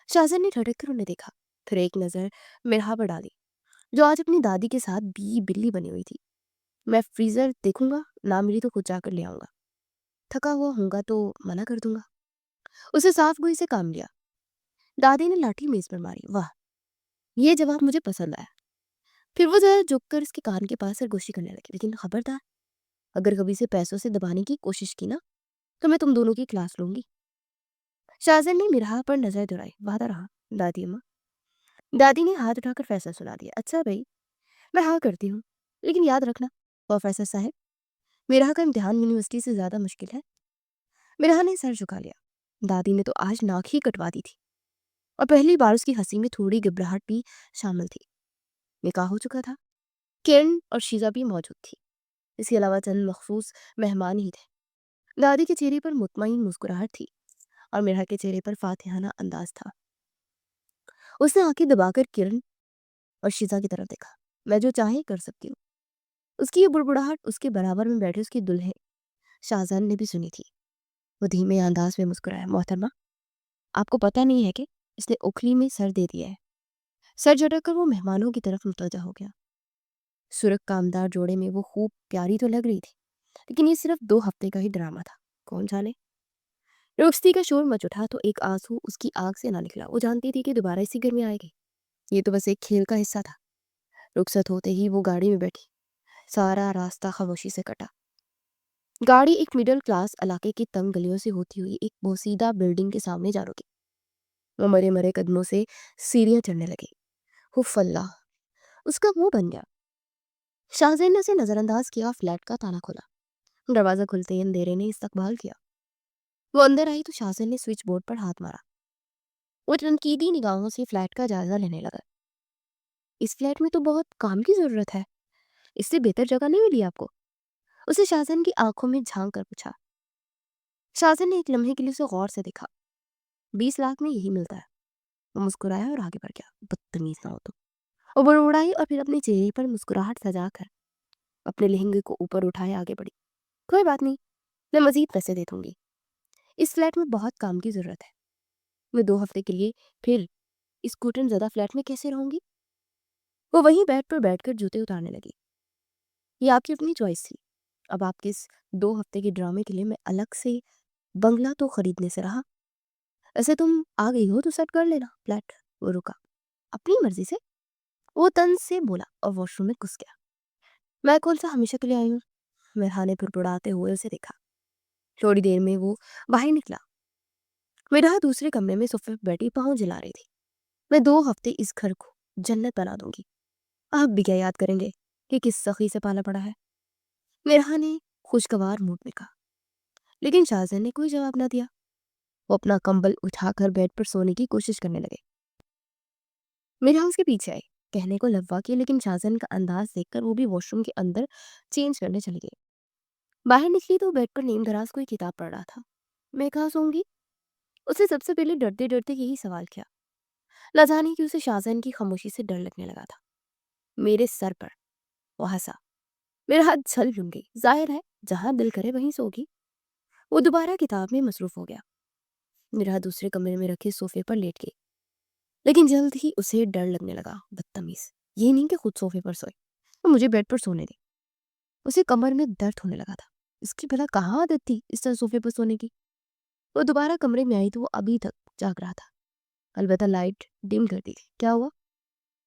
شاہزین نے ٹھٹک کر انہیں دیکھا، پھر ایک نظر میرا پر ڈالی، جو آج اپنی دادی کے ساتھ بلی بنی ہوئی تھی۔ میں فریزر دیکھوں گا، نہ ملی تو خود جا کر لے آؤں گا، تھکا ہوا ہوں گا تو منع کر دوں گا۔ اسے صاف گوئی سے کام لیا۔ دادی نے لاٹھی میز پر ماری۔ واہ، یہ جواب مجھے پسند آیا۔ پھر وہ ذرا جھک کر اس کے کان کے پاس سرگوشی کرنے لگی۔ لیکن خبردار، اگر کبھی سے پیسوں سے دبانے کی کوشش کی نا تو میں تم دونوں کی کلاس لوں گی۔ شاہزین نے میرا پر نظر دوڑائی۔ وعدہ رہا دادی اماں۔ دادی نے ہاتھ اٹھا کر فیصلہ سنا دیا۔ اچھا بھائی، میں ہاں کرتی ہوں، لیکن یاد رکھنا پروفیسر صاحب، میرا کا امتحان یونیورسٹی سے زیادہ مشکل ہے۔ میرا نے سر جھکا لیا۔ دادی نے تو آج ناک ہی کٹوا دی تھی، اور پہلی بار اس کی ہنسی میں تھوڑی گھبراہٹ بھی شامل تھی۔ نکاح ہو چکا تھا، کرن اور شیزا بھی موجود تھی، اس کے علاوہ چند مخصوص مہمان ہی تھے۔ دادی کے چہرے پر مطمئن مسکراہٹ تھی، اور میرا کے چہرے پر فاتحانہ انداز تھا۔ उसने आंखें दबाकर किरण और शीजा की तरफ देखा। मैं जो चाहे कर सकती हूँ। उसकी ये बुड़बुड़ाहट उसके बराबर में बैठे उसकी दुल्हन शाहजहान ने भी सुनी थी। वो धीमे अंदाज में मुस्कुराया। मोहतरमा, आपको पता नहीं है कि इसने उखली में सर दे दिया है। सर झटक कर वो मेहमानों की तरफ मुतवज्जा हो गया। सुरख कामदार जोड़े में वो खूब प्यारी तो लग रही थी, लेकिन ये सिर्फ 2 हफ्ते का ही ड्रामा था। कौन जाने। रुखसती का शोर मच उठा तो एक आंसू उसकी आंख से ना निकला। वो जानती थी कि दोबारा इसी घर में आएगी। ये तो बस एक खेल का हिस्सा था। रुखसत होते ही वो गाड़ी में बैठी। सारा रास्ता खामोशी से कटा। गाड़ी एक मिडिल क्लास इलाके की तंग गलियों से होती हुई एक बोसीदा बिल्डिंग के सामने जा रुकी। वो मरे मरे कदमों से सीढ़ियां चढ़ने लगी। हुफ अल्लाह, उसका मुंह बन गया। शाहजैन ने उसे नजरअंदाज किया। फ्लैट का ताला खोला। दरवाजा खुलते ही अंधेरे ने इस्तकबाल किया। वो अंदर आई तो शाहजैन ने स्विच बोर्ड पर हाथ मारा। वो तनकीदी निगाहों से फ्लैट का जायजा लेने लगा। इस फ्लैट में तो बहुत काम की जरूरत है। इससे बेहतर जगह नहीं मिली आपको? उसे शाहजैन की आंखों में झांक कर पूछा। शाहजैन ने एक लम्हे के लिए उसे गौर से देखा। 20 लाख में यही मिलता है। वो मुस्कुराया और आगे बढ़ गया। बदतमीज ना हो तो। वो बुड़बुड़ाई और फिर अपने चेहरे पर मुस्कुराहट सजा कर अपने लहंगे को ऊपर उठाए आगे बढ़ी। कोई बात नहीं, मैं मजीद पैसे दे दूंगी। इस फ्लैट में बहुत काम की जरूरत है। मैं 2 हफ्ते के लिए फिर इस घुटन ज़्यादा फ्लैट में कैसे रहूंगी? वो वहीं बेड पर बैठकर जूते उतारने लगी। ये आपकी अपनी चॉइस थी। अब आपके इस 2 हफ्ते के ड्रामे के लिए मैं अलग से बंगला तो खरीदने से रहा। ऐसे तुम आ गई हो तो सेट कर लेना फ्लैट। वो रुका। अपनी मर्जी से? वो तंज से बोला और वॉशरूम में घुस गया। मैं कौन सा हमेशा के लिए आई हूँ? मेहरा ने फुड़फुड़ाते हुए उसे देखा। थोड़ी देर में वो बाहर निकला। मेरा दूसरे कमरे में सोफे पर बैठी पाँव जला रही थी। मैं 2 हफ्ते इस घर को जन्नत बना दूंगी। आप भी क्या याद करेंगे कि किस सखी से पाला पड़ा है? मेरहा ने खुशगवार मूड में कहा। लेकिन शाहजहान ने कोई जवाब न दिया। वो अपना कंबल उठाकर बेड पर सोने की कोशिश करने लगे। मेरहा उसके पीछे आई। कहने को लव्वा की, लेकिन शाहजहान का अंदाज देखकर वो भी वॉशरूम के अंदर चेंज करने चली गई। बाहर निकली तो बेड पर नीम दराज कोई किताब पढ़ रहा था। मैं कहाँ सोऊंगी? उसे सबसे पहले डरते डरते यही सवाल किया। न जाने कि उसे शाहजहान की खामोशी से डर लगने लगा था। मेरे सर पर। वो हंसा। मेरा हाथ छल लूंगी। जाहिर है जहां दिल करे वहीं सोगी। वो दोबारा किताब में मसरूफ हो गया। मेरा दूसरे कमरे में रखे सोफे पर लेट गई। लेकिन जल्द ही उसे डर लगने लगा। बदतमीज। ये नहीं कि खुद सोफे पर सोए, वो मुझे बेड पर सोने दे। उसे कमर में दर्द होने लगा था। इसकी भला कहाँ आदत थी इस तरह सोफे पर सोने की? वो दोबारा कमरे में आई तो वो अभी तक जाग रहा था। अलबत्ता लाइट डिम कर दी थी। क्या हुआ?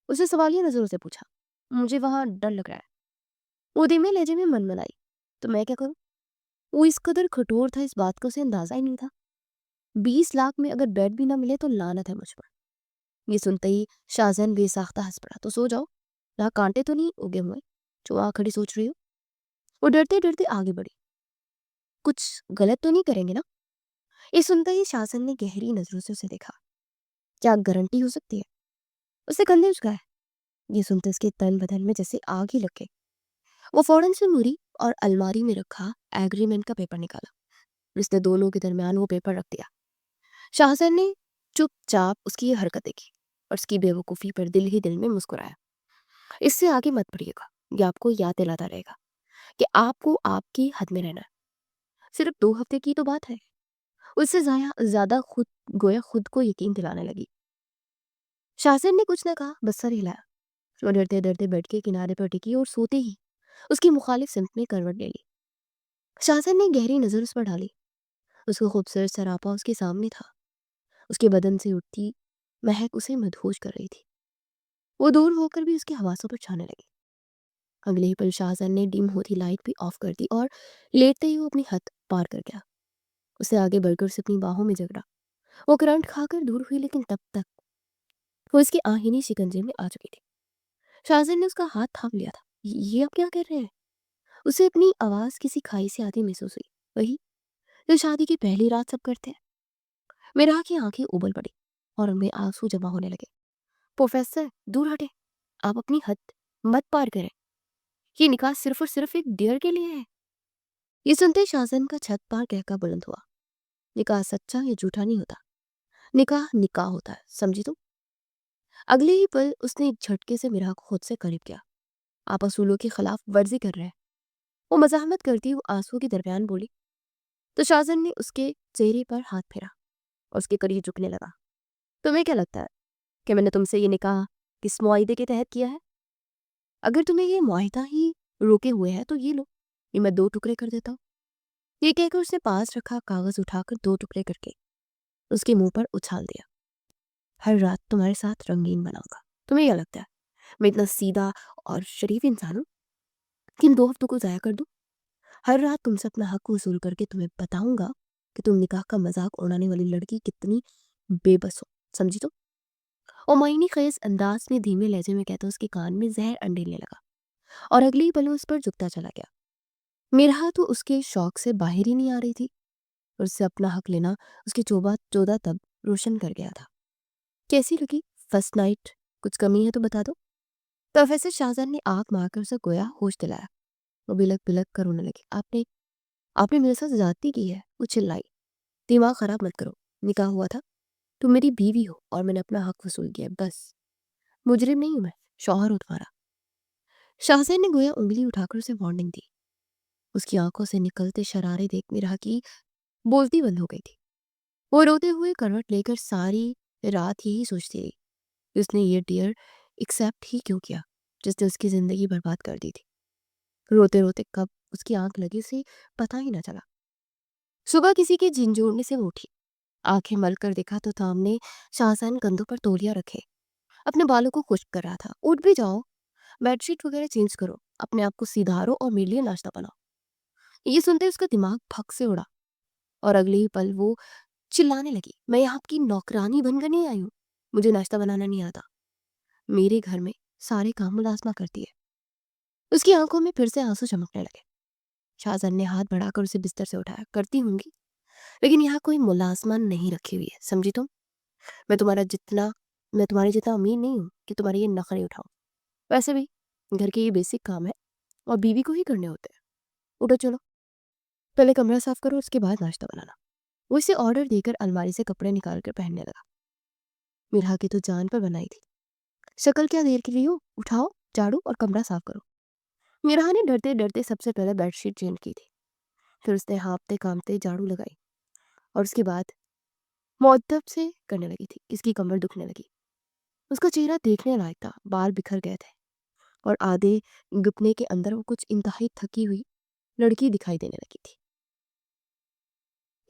उसे सवालिया नजरों से पूछा। मुझे वहां डर लग रहा है। वो धीमे लहजे में मनमनाई। तो मैं क्या करूं? वो इस कदर कठोर था, इस बात का उसे अंदाजा ही नहीं था। 20 लाख में अगर बेड भी ना मिले तो लानत है मुझ पर। ये सुनते ही शाहजहान बेसाख्ता हंस पड़ा। तो सो जाओ, यहाँ कांटे तो नहीं उगे हुए जो वहां खड़ी सोच रही हो। वो डरते डरते आगे बढ़ी। कुछ गलत तो नहीं करेंगे ना? ये सुनते ही शाहजहान ने गहरी नजरों से उसे देखा। क्या गारंटी हो सकती है? उसे कंधे झुकाए। ये सुनते उसके तन बदन में जैसे आग ही लग गई। वो फौरन से मुड़ी और अलमारी में रखा एग्रीमेंट का पेपर निकाला। उसने दोनों के दरमियान वो पेपर रख दिया। शाहजहान ने चुपचाप उसकी ये हरकत देखी और उसकी बेवकूफ़ी पर दिल ही दिल में मुस्कुराया। इससे आगे मत बढ़िएगा। ये आपको याद दिलाता रहेगा कि आपको आपकी हद में रहना है। सिर्फ 2 हफ्ते की तो बात है। उससे ज्यादा खुद गोया खुद को यकीन दिलाने लगी। शाहजहान ने कुछ न कहा, बस सर हिलाया। वो डरते डरते बेड के किनारे पर टिकी और सोते ही उसकी मुखालिफ सिमत में करवट ले ली। शाहजहान ने गहरी नजर उस पर डाली। उसका खूबसूरत सरापा उसके सामने था। उसके बदन से उठती महक उसे मदहोश कर रही थी। वो दूर होकर भी उसके हवासों पर छाने लगी। अगले ही पल शाहजहान ने डिम होती लाइट भी ऑफ कर दी और लेटते ही वो अपनी हद पार कर गया। उसे आगे बढ़कर उसे अपनी बाहों में जकड़ा। वो करंट खाकर दूर हुई, लेकिन तब तक वो इसके आहीनी शिकंजे में आ चुकी थी। शाहजहान ने उसका हाथ थाम लिया था। ये आप क्या कर रहे हैं? उसे अपनी आवाज किसी खाई से आती महसूस हुई। वही जो शादी की पहली रात सब करते हैं। मेरा की आंखें उबल पड़ी और उनमें आंसू जमा होने लगे। प्रोफेसर दूर हटे। आप अपनी हद मत पार करें। ये निकाह सिर्फ और सिर्फ एक डियर के लिए है। ये सुनते शाहजहान का छत पार कहका बुलंद हुआ। निकाह सच्चा या झूठा नहीं होता। निकाह निकाह होता है, समझी तुम? اگلے ہی پل اس نے ایک جھٹکے سے میرا کو خود سے قریب کیا. آپ اصولوں کی خلاف ورزی کر رہے ہیں. وہ مزاحمت کرتی ہوئی آنسو کے درمیان بولی. تو شاہزن نے اس کے چہرے پر ہاتھ پھیرا اور اس کے قریب جھکنے لگا. تمہیں کیا لگتا ہے کہ میں نے تم سے یہ نکاح کس معاہدے کے تحت کیا ہے؟ اگر تمہیں یہ معاہدہ ہی روکے ہوئے ہے تو یہ لو، یہ میں 2 ٹکڑے کر دیتا ہوں. یہ کہہ کر اس نے پاس رکھا کاغذ اٹھا کر 2 ٹکڑے کر کے اس کے منہ پر اچھال دیا. ہر رات تمہارے ساتھ رنگین بناؤں گا. تمہیں کیا لگتا ہے میں اتنا سیدھا اور شریف انسان ہوں کہ ان 2 ہفتوں کو ضائع کر دوں؟ ہر رات تم سے اپنا حق وصول کر کے تمہیں بتاؤں گا کہ تم نکاح کا مذاق اڑانے والی لڑکی کتنی بے بس ہو. سمجھی تم؟ اور معنی خیز انداز میں دھیمے لہجے میں کہتا اس کے کان میں زہر انڈیلنے لگا اور اگلی ہی پل اس پر جھکتا چلا گیا. میرا تو اس کے شوق سے باہر ہی نہیں آ رہی تھی اور اس سے اپنا حق لینا اس کے چودہ تب روشن کر گیا تھا. کیسی لگی فرسٹ نائٹ؟ کچھ کمی ہے تو بتا دو. پروفیسر شاہزاد نے آنکھ مار کر اسے گویا ہوش دلایا. وہ بلک بلک کر رونے لگی. آپ نے میرے ساتھ زیادتی کی ہے. وہ چلائی. دماغ خراب مت کرو. نکاح ہوا تھا، تم میری بیوی ہو اور میں نے اپنا حق وصول کیا. بس مجرم نہیں ہوں میں، شوہر ہوں تمہارا. شاہزاد نے گویا انگلی اٹھا کر اسے وارننگ دی. اس کی آنکھوں سے نکلتے شرارے دیکھ میرا کی بولتی بند ہو گئی تھی. وہ روتے ہوئے کروٹ لے کر ساری رات یہی سوچتی رہی کہ اس نے یہ ڈیئر ایکسیپٹ ہی کیوں کیا جس نے اس کی زندگی برباد کر دی تھی. روتے روتے کب اس کی آنکھ لگی سے پتہ ہی نہ چلا. صبح کسی کے جھنجھوڑنے سے وہ اٹھی. آنکھیں مل کر دیکھا تو سامنے شاہزان کندھوں پر تولیاں رکھے اپنے بالوں کو خشک کر رہا تھا. اٹھ بھی جاؤ، بیڈ شیٹ وغیرہ چینج کرو، اپنے آپ کو سدھارو اور میرے لیے ناشتہ بناؤ. یہ سنتے اس کا دماغ پھک سے اڑا اور اگلے ہی پل وہ چلانے لگی. میں یہاں کی نوکرانی بن کر نہیں آئی ہوں. مجھے ناشتہ بنانا نہیں آتا. میرے گھر میں سارے کام ملازمہ کرتی ہے. اس کی آنکھوں میں پھر سے آنسو چمکنے لگے. شاہزاد نے ہاتھ بڑھا کر اسے بستر سے اٹھایا. کرتی ہوں گی، لیکن یہاں کوئی ملازمہ نہیں رکھی ہوئی ہے. سمجھی تم؟ میں تمہارے جتنا امیر نہیں ہوں کہ تمہارے یہ نخرے اٹھاؤں. ویسے بھی گھر کے یہ بیسک کام ہے اور بیوی کو ہی کرنے ہوتے ہیں. اٹھو چلو، پہلے کمرہ صاف کرو، اس کے بعد ناشتہ بنانا. وہ اسے آرڈر دے کر الماری سے کپڑے نکال کر پہننے لگا. میرا کی تو جان پر بنائی تھی. شکل کیا دیر کے لیے ہو، اٹھاؤ جھاڑو اور کمرہ صاف کرو. میرا نے ڈرتے ڈرتے سب سے پہلے بیڈ شیٹ چینج کی تھی. پھر اس نے ہانپتے کامتے جھاڑو لگائی اور اس کے بعد معدب سے کرنے لگی تھی. اس کی کمر دکھنے لگی. اس کا چہرہ دیکھنے لائق تھا. بال بکھر گئے تھے اور آدھے گپنے کے اندر وہ کچھ انتہائی تھکی ہوئی لڑکی دکھائی دینے لگی تھی.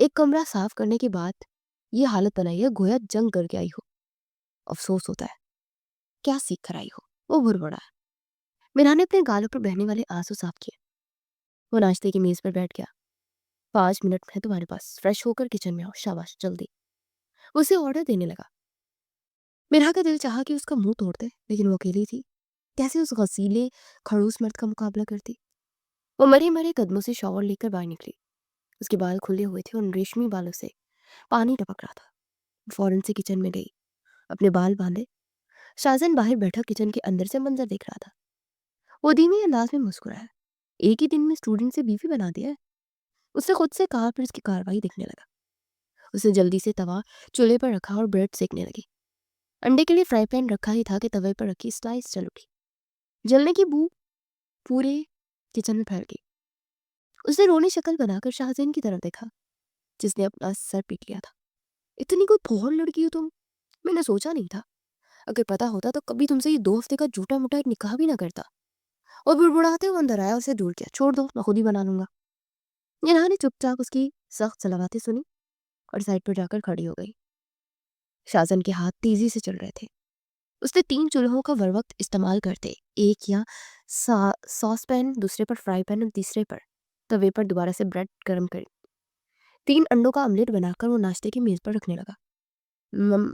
ایک کمرہ صاف کرنے کے بعد یہ حالت بنائی ہے گویا جنگ کر کے آئی ہو. افسوس ہوتا ہے. کیا سیکھ کر آئی ہو. وہ بھربڑا ہے. میرا نے اپنے گالوں پر بہنے والے آنسو صاف کیے. وہ ناشتے کی میز پر بیٹھ گیا. 5 منٹ ہے تمہارے پاس. فریش ہو کر کچن میں آؤ. شاباش جلدی. وہ اسے آرڈر دینے لگا. میرا کا دل چاہا کہ اس کا منہ توڑ دے، لیکن وہ اکیلی تھی. کیسے اس غزیلے کھڑوس مرد کا مقابلہ کرتی. وہ مرے مرے قدموں سے شاور لے کر باہر نکلی. اس کے بال کھلے ہوئے تھے اور ان ریشمی بالوں سے پانی ٹپک رہا تھا. فوراً سے کچن میں گئی، اپنے بال باندھے. شاہزان باہر بیٹھا کچن کے اندر سے منظر دیکھ رہا تھا. وہ دھیمے انداز میں مسکرایا. ایک ہی دن میں اسٹوڈنٹ سے بیوی بنا دیا ہے. اس نے خود سے کہا. پھر اس کی کارروائی دیکھنے لگا. اس نے جلدی سے توا چولہے پر رکھا اور بریڈ سیکنے لگی. انڈے کے لیے فرائی پین رکھا ہی تھا کہ توے پر رکھی سلائس چل اٹھی. جلنے کی بو پورے کچن میں پھیل گئی. اس نے رونی شکل بنا کر شاہزین کی طرف دیکھا جس نے اپنا سر پیٹ لیا تھا. اتنی کوئی پھوڑ لڑکی ہو تم. میں نے سوچا نہیں تھا. اگر پتا ہوتا تو کبھی تم سے یہ 2 ہفتے کا جھوٹا موٹا ایک نکاح بھی نہ کرتا. اور بڑبڑاتے ہوئے اندر آیا. اسے دور کیا. چھوڑ دو، میں خود ہی بنا لوں گا. نینا نے چپ چاپ اس کی سخت سلواتیں سنی اور سائڈ پر جا کر کھڑی ہو گئی. شاہزان کے ہاتھ تیزی سے چل رہے تھے. اس نے 3 چولہوں کا بر وقت استعمال کرتے. ایک یا ساس پین، دوسرے پر فرائی پین اور تیسرے پر توے پر دوبارہ سے بریڈ گرم کری. 3 انڈوں کا آملیٹ بنا کر وہ ناشتے کی میز پر رکھنے لگا.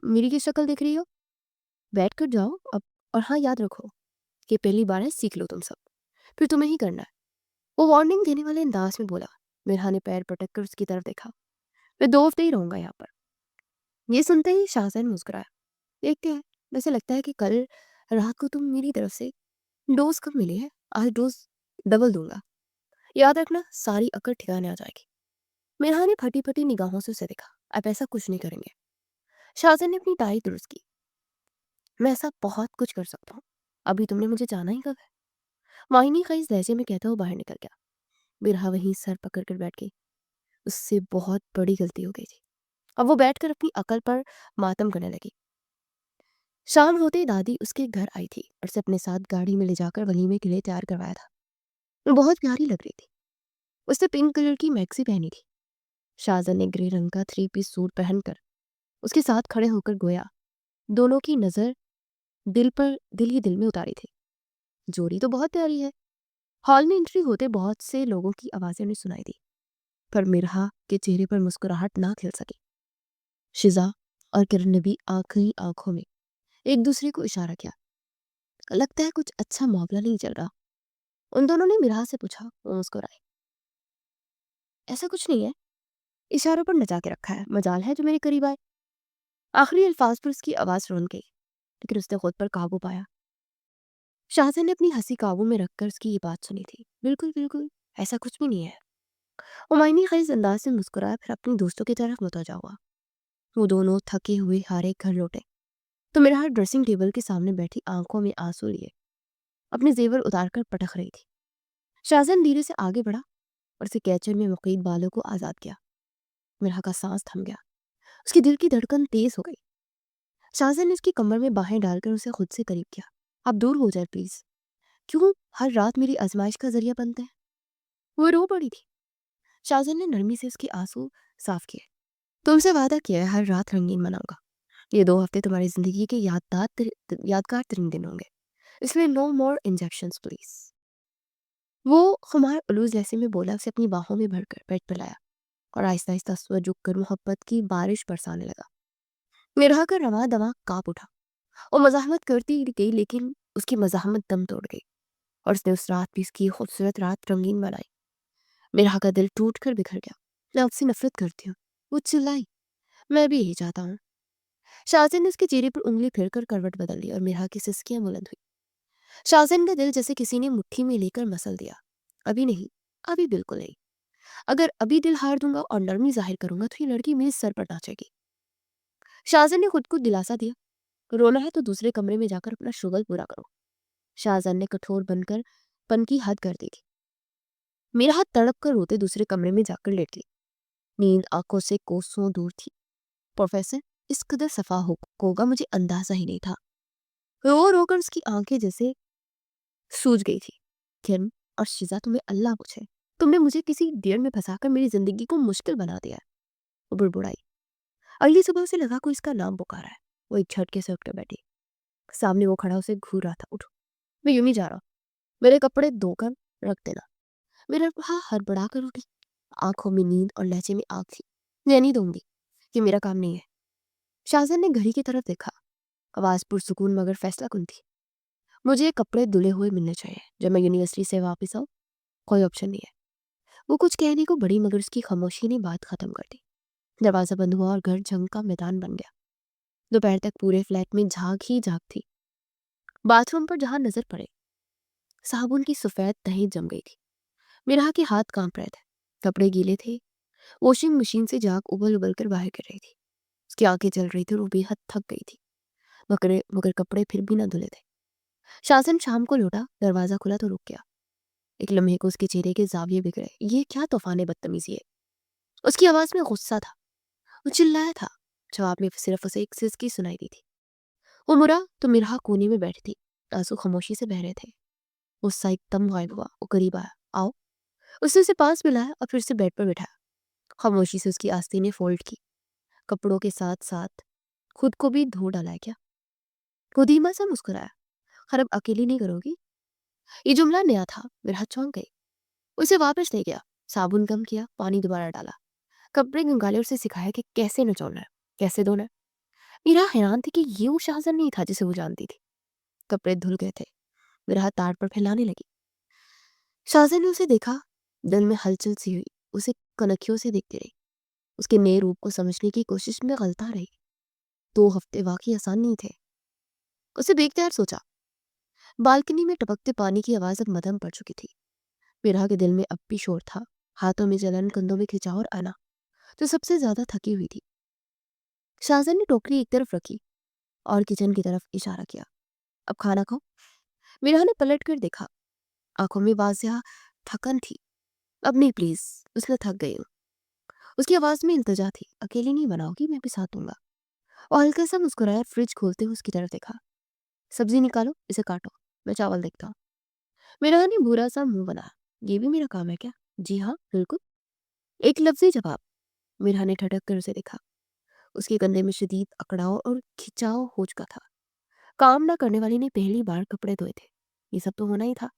میری کی شکل دیکھ رہی ہو؟ بیٹھ کر جاؤ اب. اور ہاں یاد رکھو کہ پہلی بار ہے، سیکھ لو تم سب، پھر تمہیں ہی کرنا ہے. وہ وارننگ دینے والے انداز میں بولا. میرا نے پیر پٹک کر اس کی طرف دیکھا. میں 2 ہفتے ہی رہوں گا یہاں پر. یہ سنتے ہی شاہزان مسکرایا. دیکھتے ہیں. ویسے لگتا ہے کہ کل رات کو تم میری طرف سے ڈوز کم ملی ہے. آج ڈوز ڈبل دوں گا. یاد رکھنا ساری عقل ٹھکانے آ جائے گی. میرا نے پھٹی پھٹی نگاہوں سے اسے دیکھا. اب ایسا کچھ نہیں کریں گے. شاہزان نے اپنی ٹائی درست کی. میں ایسا بہت کچھ کر سکتا ہوں، ابھی تم نے مجھے جانا ہی کب ہے؟ معانی خیز لہجے میں کہتا وہ باہر نکل گیا۔ برہا وہیں سر پکڑ کر بیٹھ گئی۔ اس سے بہت بڑی غلطی ہو گئی تھی۔ اب وہ بیٹھ کر اپنی عقل پر ماتم کرنے لگی۔ شام ہوتے دادی اس کے گھر آئی تھی اور اسے اپنے ساتھ گاڑی میں لے جا کر ولیمے کے لیے تیار کروایا تھا۔ وہ بہت پیاری لگ رہی تھی۔ اس نے پنک کلر کی میکسی پہنی تھی۔ شاہزن نے گرے رنگ کا 3 پیس سوٹ پہن کر اس کے ساتھ کھڑے ہو کر گویا دونوں کی نظر دل ہی دل میں اتاری تھی۔ جوڑی تو بہت پیاری ہے۔ ہال میں انٹری ہوتے بہت سے لوگوں کی آوازیں انہیں سنائی دی، پر مرہا کے چہرے پر مسکراہٹ نہ کھل سکی۔ شزا اور کرن نے بھی آخری آنکھوں میں ایک دوسرے کو اشارہ کیا۔ لگتا ہے کچھ اچھا معاملہ نہیں چل رہا، ان دونوں نے مرہا سے پوچھا۔ وہ مسکرائی۔ ایسا کچھ نہیں ہے، اشاروں پر نچا کے رکھا ہے، مجال ہے جو میرے قریب آئے۔ آخری الفاظ پر اس کی آواز رون گئی، لیکن اس نے خود پر قابو پایا۔ شاہزن نے اپنی ہنسی قابو میں رکھ کر اس کی یہ بات سنی تھی۔ بالکل بالکل ایسا کچھ بھی نہیں ہے۔ ہمایونی خیز انداز سے مسکرایا، پھر اپنی دوستوں کی طرف متوجہ ہوا۔ وہ دونوں تھکے ہوئے ہارے گھر لوٹے تو مرہا ڈریسنگ ٹیبل کے سامنے بیٹھی آنکھوں میں آنسو لیے اپنے زیور اتار کر پٹک رہی تھی۔ شاہزن دھیرے سے آگے بڑھا اور اسے کیچر میں مقید بالوں کو آزاد کیا۔ مرہا کا سانس تھم گیا، اس کی دل کی دھڑکن تیز ہو گئی۔ شاہزن نے اس کی کمر میں باہیں ڈال کر اسے خود سے قریب کیا۔ آپ دور ہو جائے پلیز، کیوں ہر رات میری آزمائش کا ذریعہ بنتے ہیں؟ وہ رو پڑی تھی۔ شاہزن نے نرمی سے اس کے آنسو صاف کیے۔ تم سے وعدہ کیا ہے ہر رات رنگین مناؤں گا۔ یہ 2 ہفتے تمہاری زندگی کے یادگار ترین دن ہوں گے، اس لیے نو مور انجیکشنز پلیز۔ وہ خمار الوز لہجے میں بولا، اسے اپنی باہوں میں بھر کر بیڈ پر لایا اور آہستہ آہستہ اس پر جھک کر محبت کی بارش برسانے لگا۔ مرہا کا رواں دماغ کانپ اٹھا۔ وہ مزاحمت کرتی گئی، لیکن اس کی مزاحمت دم توڑ گئی اور اس نے اس رات بھی اس کی خوبصورت رات رنگین بنائی۔ مرہا کا دل ٹوٹ کر بکھر گیا۔ میں آپ سے نفرت کرتی ہوں، وہ چلائی۔ میں بھی یہی چاہتا ہوں۔ شاہزن نے اس کے چہرے پر انگلی پھیر کر کروٹ بدل لی اور مرہا کی سسکیاں بلند ہوئی۔ شاہزن کا دل جیسے کسی نے مٹھی میں لے کر مسل دیا۔ ابھی نہیں، ابھی بالکل نہیں۔ اگر ابھی دل ہار دوں گا اور نرمی ظاہر کروں گا تو یہ لڑکی میرے سر پر ناچے گی۔ شاہزن نے خود کو دلاسا دیا، رونا ہے تو دوسرے کمرے میں جا کر اپنا شغل پورا کرو۔ شاہزن نے کٹھور بن کر پن کی حد کر دی تھی۔ میرا ہاتھ تڑپ کر روتے دوسرے کمرے میں جا کر لیٹ لی۔ نیند آنکھوں سے کوسوں دور تھی۔ پروفیسر اس قدر صفا ہوگا مجھے اندازہ ہی نہیں تھا۔ رو رو کر اس کی آنکھیں جیسے سوج گئی تھی۔ کرن اور شزا تمہیں اللہ پوچھے، تم نے مجھے کسی ڈیر میں پھنسا کر میری زندگی کو مشکل بنا دیا ہے۔ وہ بڑبڑائی۔ اگلی صبح اسے لگا کوئی اس کا نام پکارا ہے۔ وہ ایک جھٹکے سے اٹھ کر بیٹھی۔ سامنے وہ کھڑا اسے گھور رہا تھا۔ اٹھو، میں یوں نہیں جا رہا، میرے کپڑے دھو کر رکھ دینا۔ میرا ہڑبڑا کر اٹھی۔ آنکھوں میں نیند اور لہجے میں آگ تھی۔ میں نہیں دوں گی، یہ میرا کام نہیں ہے۔ شاہزن نے گھڑی کی طرف دیکھا۔ آواز پرسکون مگر فیصلہ کن تھی۔ مجھے کپڑے دھلے ہوئے ملنے چاہیے جب میں یونیورسٹی سے واپس آؤں۔ کوئی آپشن نہیں ہے۔ وہ کچھ کہنے کو بڑی مگر اس کی خاموشی نے بات ختم کر دی۔ دروازہ بند ہوا اور گھر جنگ کا میدان بن گیا۔ دوپہر تک پورے فلیٹ میں جھاگ ہی جھاگ تھی۔ باتھ روم پر جہاں نظر پڑے صابن کی سفید تہیں جم گئی تھی۔ مرہا کے ہاتھ کانپ رہے تھے، کپڑے گیلے تھے۔ واشنگ مشین سے جھاگ ابل ابل کر باہر گر رہی تھی۔ اس کی آنکھیں جل رہی تھی اور وہ بے حد تھک گئی تھی، مگر کپڑے پھر بھی نہ دھلے تھے۔ شاہزن شام کو لوٹا، دروازہ کھلا تو رک گیا۔ ایک لمحے کو اس کے چہرے کے زاویے بگڑے۔ یہ کیا طوفان بدتمیزی ہے؟ اس کی آواز میں غصہ تھا۔ وہ چلایا تھا، جواب میں صرف اسے ایک سسکی سنائی دی تھی۔ وہ مرا تو مرہا کونے میں بیٹھی تھی، آنسو خاموشی سے بہ رہے تھے۔ غصہ ایک دم غائب ہوا۔ وہ قریب آیا۔ آؤ۔ اس نے اسے پاس ملایا اور پھر سے بیڈ پر بٹھایا۔ خاموشی سے اس کی آستینیں فولڈ کی، کپڑوں کے ساتھ ساتھ خود کو بھی دھو ڈالا ہے کیا؟ وہ دھیما سا مسکرایا۔ خراب اکیلی نہیں کرو گی؟ یہ جملہ نیا تھا۔ مرہا چونک گئی۔ اسے واپس لے گیا، صابن کم کیا، پانی دوبارہ ڈالا، کپڑے گنگالے اور اسے سکھایا کہ کیسے نچوڑنا ہے، کیسے دھونا ہے۔ میرا حیران تھی کہ یہ وہ شاہزن نہیں تھا جسے وہ جانتی تھی۔ کپڑے دھل گئے تھے۔ میرا ہاتھ تار پر پھیلانے لگی۔ شاہزن نے اسے دیکھا، دل میں ہلچل سی ہوئی۔ اسے کنکھیوں سے دیکھتی رہی، اس کے نئے روپ کو سمجھنے کی کوشش میں غلطا رہی۔ 2 ہفتے واقعی آسان نہیں تھے۔ اسے بے اختیار سوچا۔ بالکنی میں ٹپکتے پانی کی آواز اب مدھم پڑ چکی تھی۔ مرہا کے دل میں اب بھی شور تھا، ہاتھوں میں جلن، کندھوں میں کھچاؤ اور انا جو سب سے زیادہ تھکی ہوئی تھی۔ شاہزن نے ٹوکری ایک طرف رکھی، और किचन की तरफ इशारा किया। अब खाना खाओ। मेरा ने पलट कर देखा, आंखों में वाजिया थकन थी। अब नहीं प्लीज, उसने थक गई हूँ। उसकी आवाज में इल्तजा थी। अकेली नहीं बनाओगी, मैं भी साथ दूंगा। और हल्का सा मुस्कुराया, फ्रिज खोलते हुए उसकी तरफ देखा। सब्जी निकालो, इसे काटो, मैं चावल देखता हूँ। मेरा ने बुरा सा मुंह बनाया। ये भी मेरा काम है क्या? जी हाँ बिल्कुल। एक लफ्जी जवाब। मेरा ने ठटक कर उसे देखा। उसके कंधे में शदीद अकड़ाव और खिंचाव हो चुका था। काम ना करने वाली ने पहली बार कपड़े धोए थे। ये सब तो होना ही था।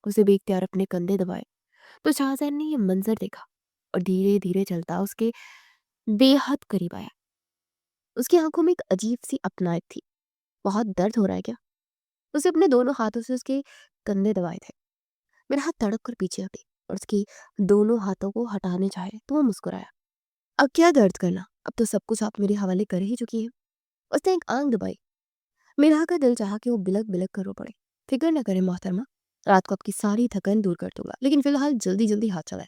उसे बेख्तियार अपने कंधे दबाए तो शाहजहान ने यह मंजर देखा और धीरे धीरे चलता उसके बेहद करीब आया। उसकी आंखों में एक अजीब सी अपनाहट थी। बहुत दर्द हो रहा है क्या? उसे अपने दोनों हाथों से उसके कंधे दबाए थे। मेरा हाथ तड़प कर पीछे हटे और उसकी दोनों हाथों को हटाने चाहे तो वो मुस्कुराया। अब क्या दर्द करना, अब तो सब कुछ आप मेरे हवाले कर ही चुकी है। उसने एक आंख दबाई। मेरा का दिल चाहा कि वो बिलक बिलक कर रो पड़े। फिक्र न करें मोहतरमा, रात को आपकी सारी थकान दूर कर दूंगा, लेकिन फिलहाल जल्दी जल्दी हाथ चलाए।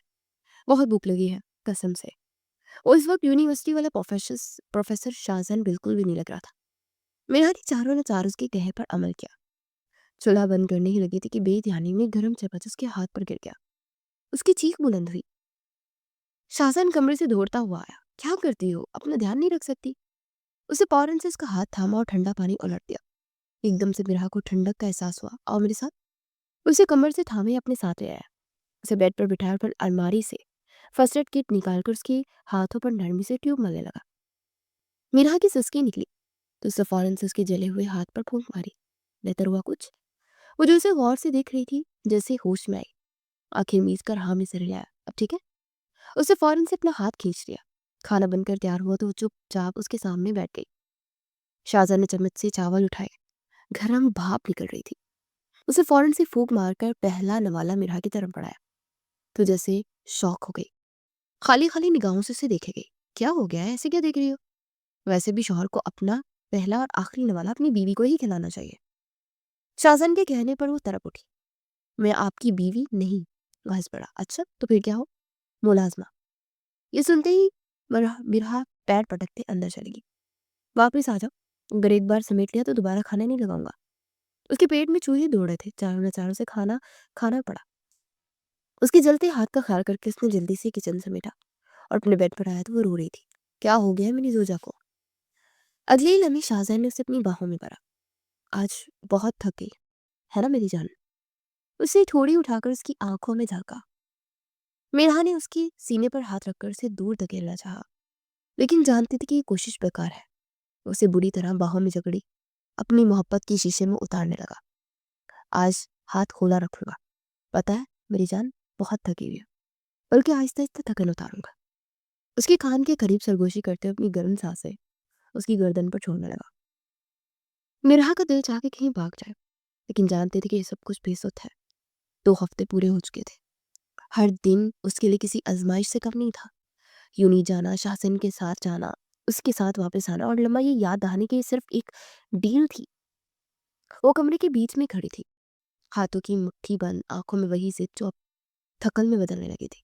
बहुत भूख लगी है कसम से। और इस वक्त यूनिवर्सिटी वाला प्रोफेसर शाहजहान बिल्कुल भी नहीं लग रहा था। मेरा ने चारों ने चार उसके कहे पर अमल किया। चूल्हा बंद करने ही लगी थी कि बेध्यानी में गर्म चम्मच उसके हाथ पर गिर गया। उसकी चीख बुलंद हुई। शाहजहान कमरे से दौड़ता हुआ आया। क्या करती हो, अपना ध्यान नहीं रख सकती? उसे फौरन से उसका हाथ थामा और ठंडा पानी उलट दिया। एकदम से मिराह को ठंडक का एहसास हुआ। और मेरे साथ। उसे कमर से थामे अपने साथ ले आया। उसे बेड पर बिठाया और फिर अलमारी से फर्स्ट एड किट निकालकर उसके हाथों पर नरमी से ट्यूब मलने लगा। मिराह की सिसकी निकली तो उसने फौरन से उसके जले हुए हाथ पर फूंक मारी। बेहतर हुआ कुछ? वो जो उसे गौर से देख रही थी, जैसे होश में आई। आखिर मीज कर हाँ में सिर लिया। अब ठीक है? उसे फौरन से अपना हाथ खींच लिया। खाना बनकर तैयार हुआ तो वो चुपचाप उसके सामने बैठ गई। शाहजहां ने चम्मच से चावल उठाए। गरम भाप निकल रही थी। उसे फौरन से फूंक मारकर पहला नवाला मिराह की तरफ बढ़ाया तो जैसे शौक हो गई। खाली खाली निगाहों से उसे देखे गई। क्या हो गया है, ऐसे क्या देख रही हो? वैसे भी शौहर को अपना पहला और आखिरी नवाला अपनी बीवी को ही खिलाना चाहिए। शाहजहान के कहने पर वो तरफ उठी। मैं आपकी बीवी नहीं। वह हंस पड़ा। अच्छा तो फिर क्या हो? मुलाजमा। ये सुनते ही बिरहा पैर पटकते अंदर चली गई। वापिस आ जाओ, अगर एक बार समेट लिया तो दोबारा खाने नहीं लगाऊंगा। उसके पेट में चूहे दौड़ रहे थे। चारों ने चारों से खाना खाना पड़ा। उसके जलते हाथ का ख्याल करके उसने जल्दी से किचन समेटा और अपने बेड पर आया तो वो रो रही थी। क्या हो गया है मेरी जोजा को? अगले ही लम्हे शाहजहान ने उसे अपनी बाहों में भरा। आज बहुत थक गई है ना मेरी जान? उसे थोड़ी उठाकर उसकी आंखों में झांका। मेरा ने उसके सीने पर हाथ रखकर उसे दूर धकेलना चाहा, लेकिन जानती थी कि ये कोशिश बेकार है। उसे बुरी तरह बाहों में जकड़ी अपनी मोहब्बत की शीशे में उतारने लगा। आज हाथ खोला रखूंगा, पता है मेरी जान, बहुत थकी हुई है, बल्कि आहिस्ता आहिस्ता थकन उतारूंगा। उसके कान के करीब सरगोशी करते हुए अपनी गर्म सांसें उसकी गर्दन पर छोड़ने लगा। मिराह का दिल चाह के कहीं भाग जाए, लेकिन जानते थे कि ये सब कुछ बेसुध है। 2 हफ्ते पूरे हो चुके थे। हर दिन उसके लिए किसी आजमाइश से कम नहीं था। यूनी जाना, शाहजहान के साथ जाना, उसके साथ वापस आना, और लम्हा ये याद दहानी कि ये सिर्फ एक डील थी। वो कमरे के बीच में खड़ी थी, हाथों की मुट्ठी बंद, आंखों में वही जिद जो अब थकल में बदलने लगी थी।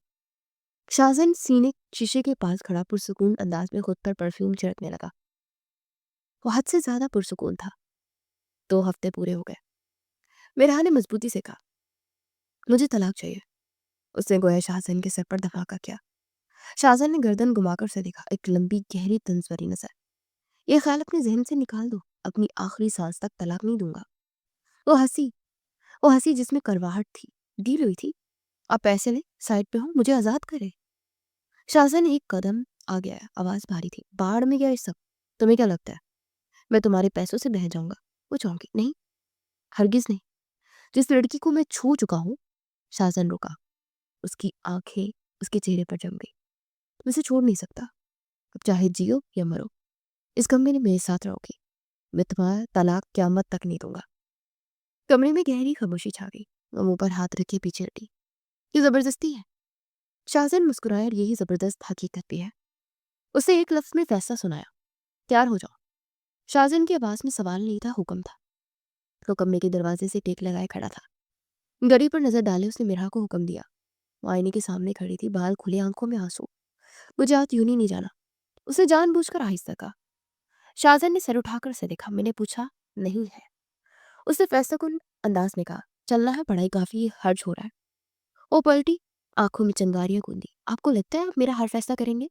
शाहजहान सीने शीशे के पास खड़ा पुरसुकून अंदाज में खुद पर परफ्यूम छिड़कने लगा। वो हद से ज्यादा पुरसुकून था। 2 हफ्ते पूरे हो गए। मेरा ने मजबूती से कहा, मुझे तलाक चाहिए। उसने गोया शाहजहान के सर पर धमाका किया। शाहजहान ने गर्दन घुमाकर उसे देखा। एक लंबी गहरी तंज भरी नजर। ये ख्याल अपने जहन से निकाल दो, अपनी आखिरी सांस तक तलाक नहीं दूंगा। वो हंसी। वो हंसी जिसमें करवाहट थी। डील हुई थी। आप पैसे ले, साइड पे हो, मुझे आजाद करे। शाहजहान एक कदम आ गया। आवाज भारी थी। बाढ़ में गया ये सब। तुम्हें क्या लगता है मैं तुम्हारे पैसों से बह जाऊंगा? वो चौंकी। नहीं, हरगिज नहीं। जिस लड़की को मैं छू चुका हूँ। शाहजहान रुका। उसकी आंखें उसके चेहरे पर जम गई। तुम इसे छोड़ नहीं सकता। अब चाहे जियो या मरो, इस कमरे में मेरे साथ रहोगी। मैं तुम्हारा तलाक क़यामत तक नहीं दूंगा। कमरे में गहरी खामोशी छा गई। वो मुंह पर हाथ रखे पीछे हटी। ये जबरदस्ती है। शाहजहान मुस्कुराया, और यही जबरदस्त हकीकत भी है। उसे एक लफ्ज में फैसला सुनाया। तैयार हो जाओ। शाहजहान की आवाज में सवाल नहीं था, हुक्म था। तो कमरे के दरवाजे से टेक लगाए खड़ा था। घड़ी पर नजर डाले उसने मिराह को हुक्म दिया। वो आईने के सामने खड़ी थी, बाल खुले, आंखों में आंसू। मुझे आज यूं ही नहीं जाना। उसे जानबूझकर आहिस्ता कहा। शाहजहां ने सर उठाकर उसे देखा। मैंने पूछा, नहीं है। उसने फैसला कुन अंदाज में कहा, चलना है, पढ़ाई काफी हर्ज हो रहा है। वो पलटी, आंखों में चंगारियां गूंदी। आपको लगता है आप मेरा हर फैसला करेंगे?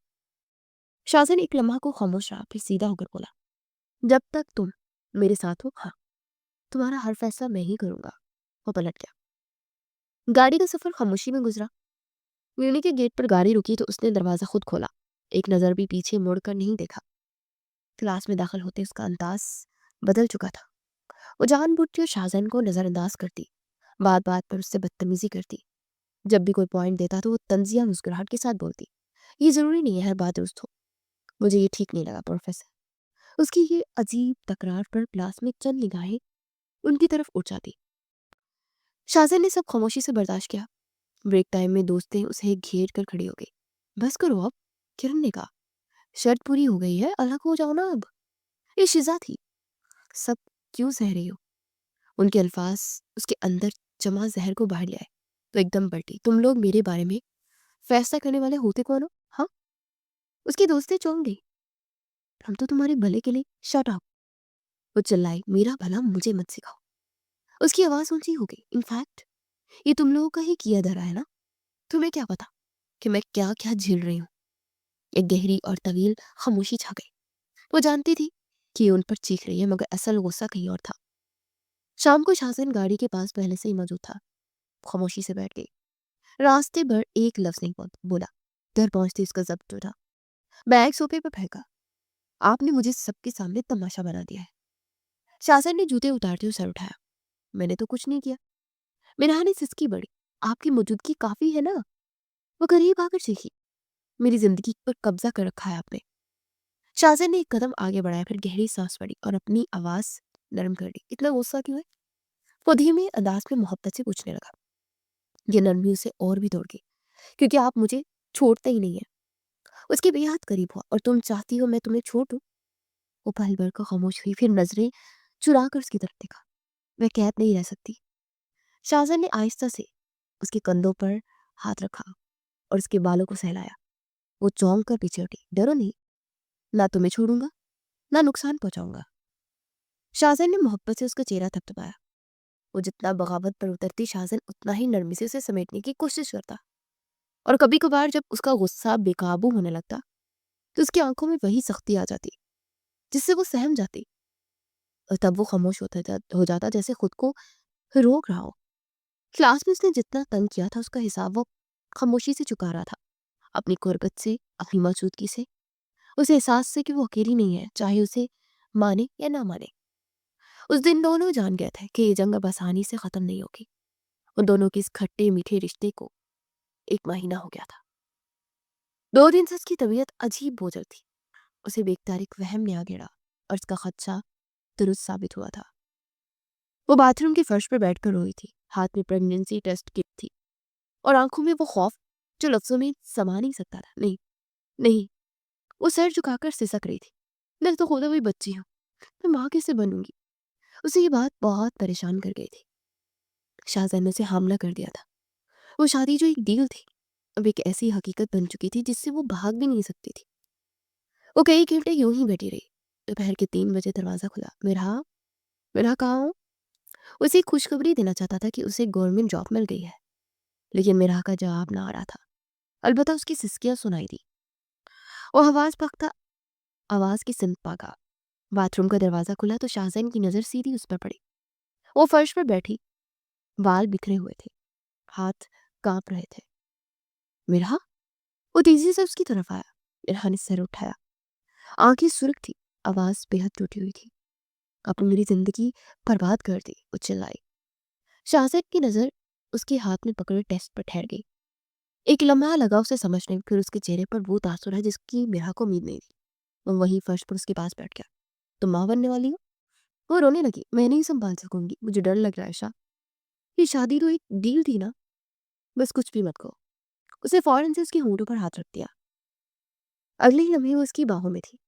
शाहजहां एक लम्हा को खामोश रहा, फिर सीधा होकर बोला, जब तक तुम मेरे साथ हो, हाँ, तुम्हारा हर फैसला मैं ही करूंगा। वो पलट गया। गाड़ी का सफर खामोशी में गुजरा। यूनि के गेट पर गाड़ी रुकी तो उसने दरवाजा खुद खोला। एक नजर भी पीछे मुड़कर नहीं देखा। क्लास में दाखिल होते उसका अंदाज बदल चुका था। वो जानबूझकर और शाहजहां को नजरअंदाज करती, बात बात पर उससे बदतमीजी करती। जब भी कोई पॉइंट देता तो वो तंजिया मुस्कुराहट के साथ बोलती, ये जरूरी नहीं है हर बात दुरुस्त हो। मुझे ये ठीक नहीं लगा प्रोफेसर। उसकी ये अजीब तकरार पर क्लास में चंद निगाहें उनकी तरफ उठ जाती। शाहजहां ने सब खामोशी से बर्दाश्त किया। ब्रेक टाइम में दोस्तें उसे घेर कर खड़ी हो गई। बस करो अब, किरण ने कहा, शर्त पूरी हो गई है, अलग हो जाओ ना अब। ये शिजा थी। सब क्यों सह रही हो? उनके अल्फाज उसके अंदर जमा जहर को बाहर ले आए तो एकदम पलटी। तुम लोग मेरे बारे में फैसला करने वाले होते कौन हो? हाँ, उसकी दोस्तें चौंक गई। हम तो तुम्हारे भले के लिए। शट अप, वो चिल्लाई, मेरा भला मुझे मत सिखाओ। उसकी आवाज ऊंची हो गई। इनफैक्ट ये तुम लोगों का ही किया धरा है ना। तुम्हें क्या पता कि मैं क्या क्या झेल रही हूँ। एक गहरी और तवील खामोशी छा गई। वो जानती थी कि ये उन पर चीख रही है, मगर असल गुस्सा कहीं और था। शाम को शाहजहां गाड़ी के पास पहले से ही मौजूद था। खामोशी से बैठ गई। रास्ते भर एक लफ्ज नहीं बोला। घर पहुंचते उसका जब्त टूटा। बैग सोफे पर फेंका। आपने मुझे सबके सामने तमाशा बना दिया है। शाहजहां ने जूते उतारते हुए सर उठाया। मैंने तो कुछ नहीं किया। मिराह ने सिसकी बड़ी। आपकी मौजूदगी काफी है ना। वो करीब आकर चीखी, मेरी जिंदगी पर कब्जा कर रखा है आपने। शाहजहां ने एक कदम आगे बढ़ाया, फिर गहरी सांस पड़ी और अपनी आवाज नरम कर दी। इतना गुस्सा क्यों है? वो धीमे अंदाज में मोहब्बत से पूछने लगा। ये नरमी उसे और भी दौड़ गई। क्योंकि आप मुझे छोड़ते ही नहीं है। उसके बेहद करीब हुआ। और तुम चाहती हो मैं तुम्हें छोड़ दूं? वो पल भर को खामोश हुई, फिर नजरें चुरा कर उसकी तरफ देखा। मैं कैद नहीं रह सकती। शाहजहां ने आहिस्ता से उसके कंधों पर हाथ रखा और उसके बालों को सहलाया। वो चौंक कर पीछे हटी। डरो नहीं, ना तुम्हें छोड़ूंगा, ना नुकसान पहुंचाऊंगा। शाहजहां ने मोहब्बत से उसका चेहरा थपथपाया। वो जितना बगावत पर उतरती, शाहजहां उतना ही नरमी से उसे समेटने की कोशिश करता। और कभी कभार जब उसका गुस्सा बेकाबू होने लगता तो उसकी आंखों में वही सख्ती आ जाती जिससे वो सहम जाती। और तब वो खामोश हो जाता, जैसे खुद को रोक रहा हो। क्लास में उसने जितना तंग किया था उसका हिसाब वो खामोशी से चुका रहा था। अपनी गुर्बत से, अपनी मौजूदगी से, उस एहसास से कि वो अकेली नहीं है, चाहे उसे माने या ना माने। उस दिन दोनों जान गए थे कि ये जंग अब आसानी से खत्म नहीं होगी। उन दोनों के इस खट्टे मीठे रिश्ते को 1 महीना हो गया था। 2 दिन से उसकी तबीयत अजीब बोझल थी। उसे बेकतारीक वहम ने आ घेरा और उसका खदशा दुरुस्त साबित हुआ था। वो बाथरूम के फर्श पर बैठकर रोई थी। हाथ में प्रेगनेंसी टेस्ट किट थी और आंखों में वो खौफ जो लफ्जों में समा नहीं सकता था। नहीं, नहीं। वो सर झुकाकर सिसक रही थी। मैं तो खुदा हुई बच्ची हूँ, मैं माँ कैसे बनूंगी? उसे ये बात बहुत परेशान कर गई थी। शाहजहां ने उसे हमला कर दिया था। वो शादी जो एक डील थी, अब एक ऐसी हकीकत बन चुकी थी जिससे वो भाग भी नहीं सकती थी। वो कई घंटे यूं ही बैठी रही। दोपहर के 3 बजे दरवाजा खुला। मेरा मेरा कहाँ हो? उसे एक खुशखबरी देना चाहता था कि उसे गवर्नमेंट जॉब मिल गई है, लेकिन मेरा का जवाब ना आ रहा था। अलबत्ता उसकी सिसकियां सुनाई दी। वो आवाज की सिमत पागा। बाथरूम का दरवाजा खुला तो शाहजहां की नजर सीधी उस पर पड़ी। वो फर्श पर बैठी, बाल बिखरे हुए थे, हाथ कांप रहे थे। मिरहा, वो तेजी से उसकी तरफ आया। मिरहा ने सर उठाया। आंखें सुर्ख थी, आवाज बेहद टूटी हुई थी। आपने मेरी जिंदगी बर्बाद कर दी, वो चिल्लाई। शाहजहां की नजर उसके हाथ में पकड़े टेस्ट पर ठहर गई। एक लम्हा लगा उसे समझने में, फिर उसके चेहरे पर वो तासुर है जिसकी मिरहा को उम्मीद नहीं थी। वो वहीं फर्श पर उसके पास बैठ गया। तुम मां बनने वाली हो? वो रोने लगी। मैं नहीं संभाल सकूंगी, मुझे डर लग रहा है शाह। ये शादी तो एक डील थी ना। बस कुछ भी मत कहो। उसे फौरन से उसके होंठों पर हाथ रख दिया। अगले ही लम्हे वो उसकी बाहों में थी।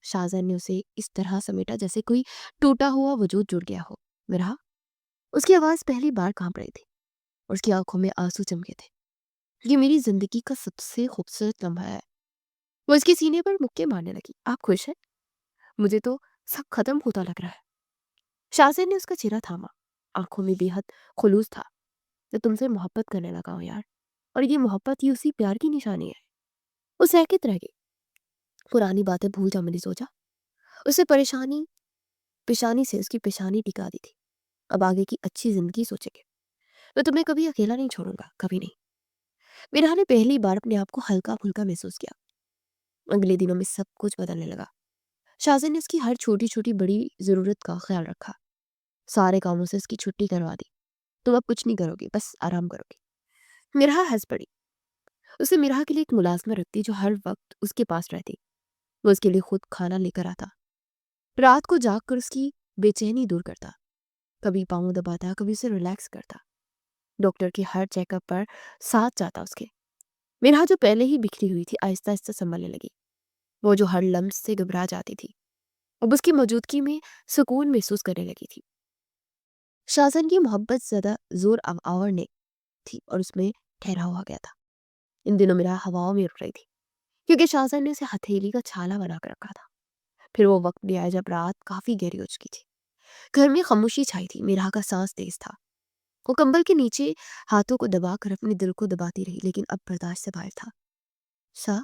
शाहजहां ने उसे इस तरह समेटा जैसे कोई टूटा हुआ वजूद जुड़ गया हो। मिरहा, उसकी आवाज पहली बार कांप रही थी और उसकी आंखों में आंसू चमके थे। ये मेरी जिंदगी का सबसे खूबसूरत लम्हा है। वो उसके सीने पर मुक्के मारने लगी। आप खुश हैं? मुझे तो सब खत्म होता लग रहा है। शाहज़ैन ने उसका चेहरा थामा, आंखों में बेहद खुलूस था। मैं तुमसे मोहब्बत करने लगा हूँ यार, और ये मोहब्बत ही उसी प्यार की निशानी है। वो सहकित रह गई। पुरानी बातें भूल जा, मैंने सोचा। उसे परेशानी पेशानी से उसकी पेशानी टिका दी थी। अब आगे की अच्छी जिंदगी सोचेंगे। मैं तुम्हें कभी अकेला नहीं छोड़ूंगा, कभी नहीं। मीरा ने पहली बार अपने आप को हल्का फुल्का महसूस किया। अगले दिनों में सब कुछ बदलने लगा। शाहज़ैन ने उसकी हर छोटी छोटी बड़ी जरूरत का ख्याल रखा। सारे कामों से उसकी छुट्टी करवा दी। तुम अब कुछ नहीं करोगी, बस आराम करोगी। मिराह हंस पड़ी। उसे मिराह के लिए एक मुलाजमा रखती जो हर वक्त उसके पास रहती। वो उसके लिए खुद खाना लेकर आता, रात को जाग कर उसकी बेचैनी दूर करता, कभी पाँव दबाता, कभी उसे रिलैक्स करता, डॉक्टर के हर चेकअप पर साथ जाता उसके। मिराह जो पहले ही बिखरी हुई थी आहिस्ता आहिस्ता संभलने लगी। वो जो हर लम्स से घबरा जाती थी, अब उसकी मौजूदगी में सुकून महसूस करने लगी थी। शाहजहान की मोहब्बत ज्यादा जोर आवर ने थी और उसमें ठहराव आ गया था। इन दिनों मिराह हवाओं में उड़ रही थी, क्योंकि शाहजहान ने उसे हथेली का छाला बना कर रखा था। फिर वो वक्त भी आया जब रात काफी गहरी हो चुकी थी। घर में खामोशी छाई थी। मिराह का सांस तेज था। वो कंबल के नीचे हाथों को दबाकर अपने दिल को दबाती रही, लेकिन अब बर्दाश्त से बाहर था। सा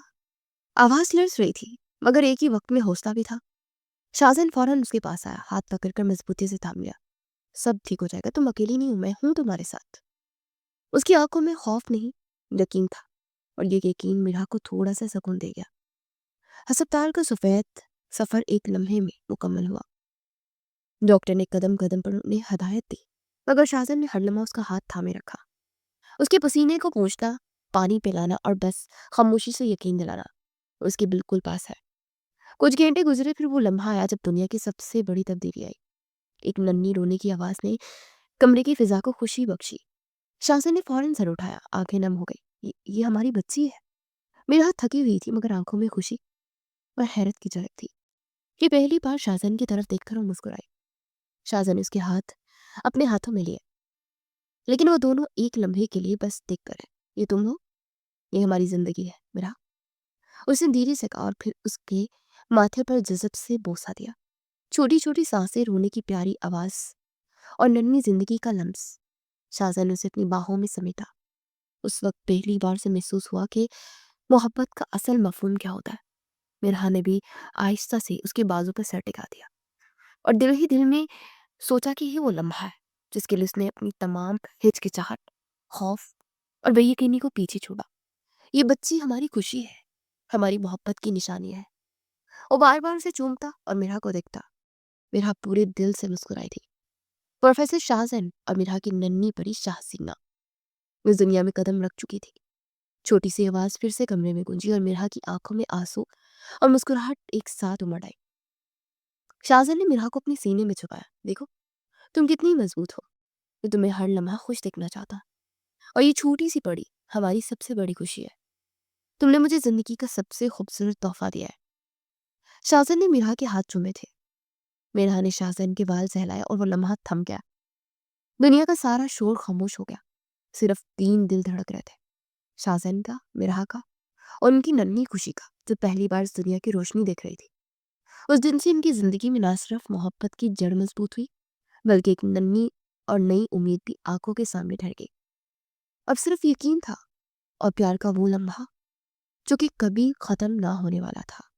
आवाज लर्ज रही थी, मगर एक ही वक्त में हौसला भी था। शाहजहान फौरन उसके पास आया, हाथ पकड़कर मजबूती से थाम लिया। सब ठीक हो जाएगा, तुम अकेली नहीं हो, मैं हूं तुम्हारे साथ। उसकी आंखों में खौफ नहीं, यकीन था, और ये यकीन मिराह को थोड़ा सा सुकून दे गया। अस्पताल का सफेद सफर एक लम्हे में मुकम्मल हुआ। डॉक्टर ने कदम कदम पर उन्हें हदायत दी, मगर शाहजहान ने हर लम्हा उसका हाथ थामे रखा। उसके पसीने को पोंछना, पानी पिलाना और बस खामोशी से यकीन दिलाना, उसके बिल्कुल पास है। कुछ घंटे गुजरे, फिर वो लम्हा आया जब दुनिया की सबसे बड़ी तब्दीली आई। एक नन्ही रोने की आवाज ने कमरे की फिजा को खुशी बख्शी। शाहजहान ने फौरन सर उठाया, आंखें नम हो गई। ये हमारी बच्ची है। मेरी हाथ थकी हुई थी, मगर आंखों में खुशी और हैरत की झलक थी। ये पहली बार शाहजहान की तरफ देखकर वो मुस्कुराई। शाहजहान ने उसके हाथ अपने हाथों में लिए, लेकिन वो दोनों एक लम्हे के लिए बस देख कर है। ये तुम हो, ये हमारी जिंदगी है मेरा। उसने धीरे से कहा और फिर उसके माथे पर जज़ब से बोसा दिया। छोटी छोटी सांसें, रोने की प्यारी आवाज और नन्ही जिंदगी का लम्स। शाहजहान ने उसे अपनी बाहों में समेटा। उस वक्त पहली बार से महसूस हुआ कि मोहब्बत का असल मफहूम क्या होता है। मिराह ने भी आहिस्ता से उसके बाजू पर सर टिका दिया, और दिल ही दिल में सोचा कि ये वो लम्हा है जिसके लिए उसने अपनी तमाम हिचकिचाहट, खौफ और बेयकीनी को पीछे छोड़ा। ये बच्ची हमारी खुशी है, हमारी मोहब्बत की निशानी है। वो बार बार उसे चूमता और मिराह को देखता। मिराह पूरे दिल से मुस्कुराई थी। प्रोफेसर शाहजहान और मिराह की नन्ही परी शाहसीना इस दुनिया में कदम रख चुकी थी। छोटी सी आवाज फिर से कमरे में गूंजी और मिराह की आंखों में आंसू और मुस्कुराहट एक साथ उमड़ आई। शाहजहान ने मिराह को अपने सीने में छुपाया। देखो, तुम कितनी मजबूत हो। मैं तुम्हें हर लम्हा खुश देखना चाहता, और ये छोटी सी पड़ी हमारी सबसे बड़ी खुशी है। तुमने मुझे जिंदगी का सबसे खूबसूरत तोहफा दिया है। शाहजहान ने मिराह के हाथ चूमे थे। मिराह ने शाहजहान के बाल सहलाए और वो लम्हा थम गया। दुनिया का सारा शोर खामोश हो गया। सिर्फ 3 दिल धड़क रहे थे, शाहजहान का, मिराह का और उनकी नन्ही खुशी का, जो पहली बार इस दुनिया की रोशनी देख रही थी। उस दिन से इनकी जिंदगी में ना सिर्फ मोहब्बत की जड़ मजबूत हुई, बल्कि एक नन्ही और नई उम्मीद भी आंखों के सामने ठहर गई। अब सिर्फ यकीन था और प्यार का वो लम्हा जो कि कभी खत्म ना होने वाला था।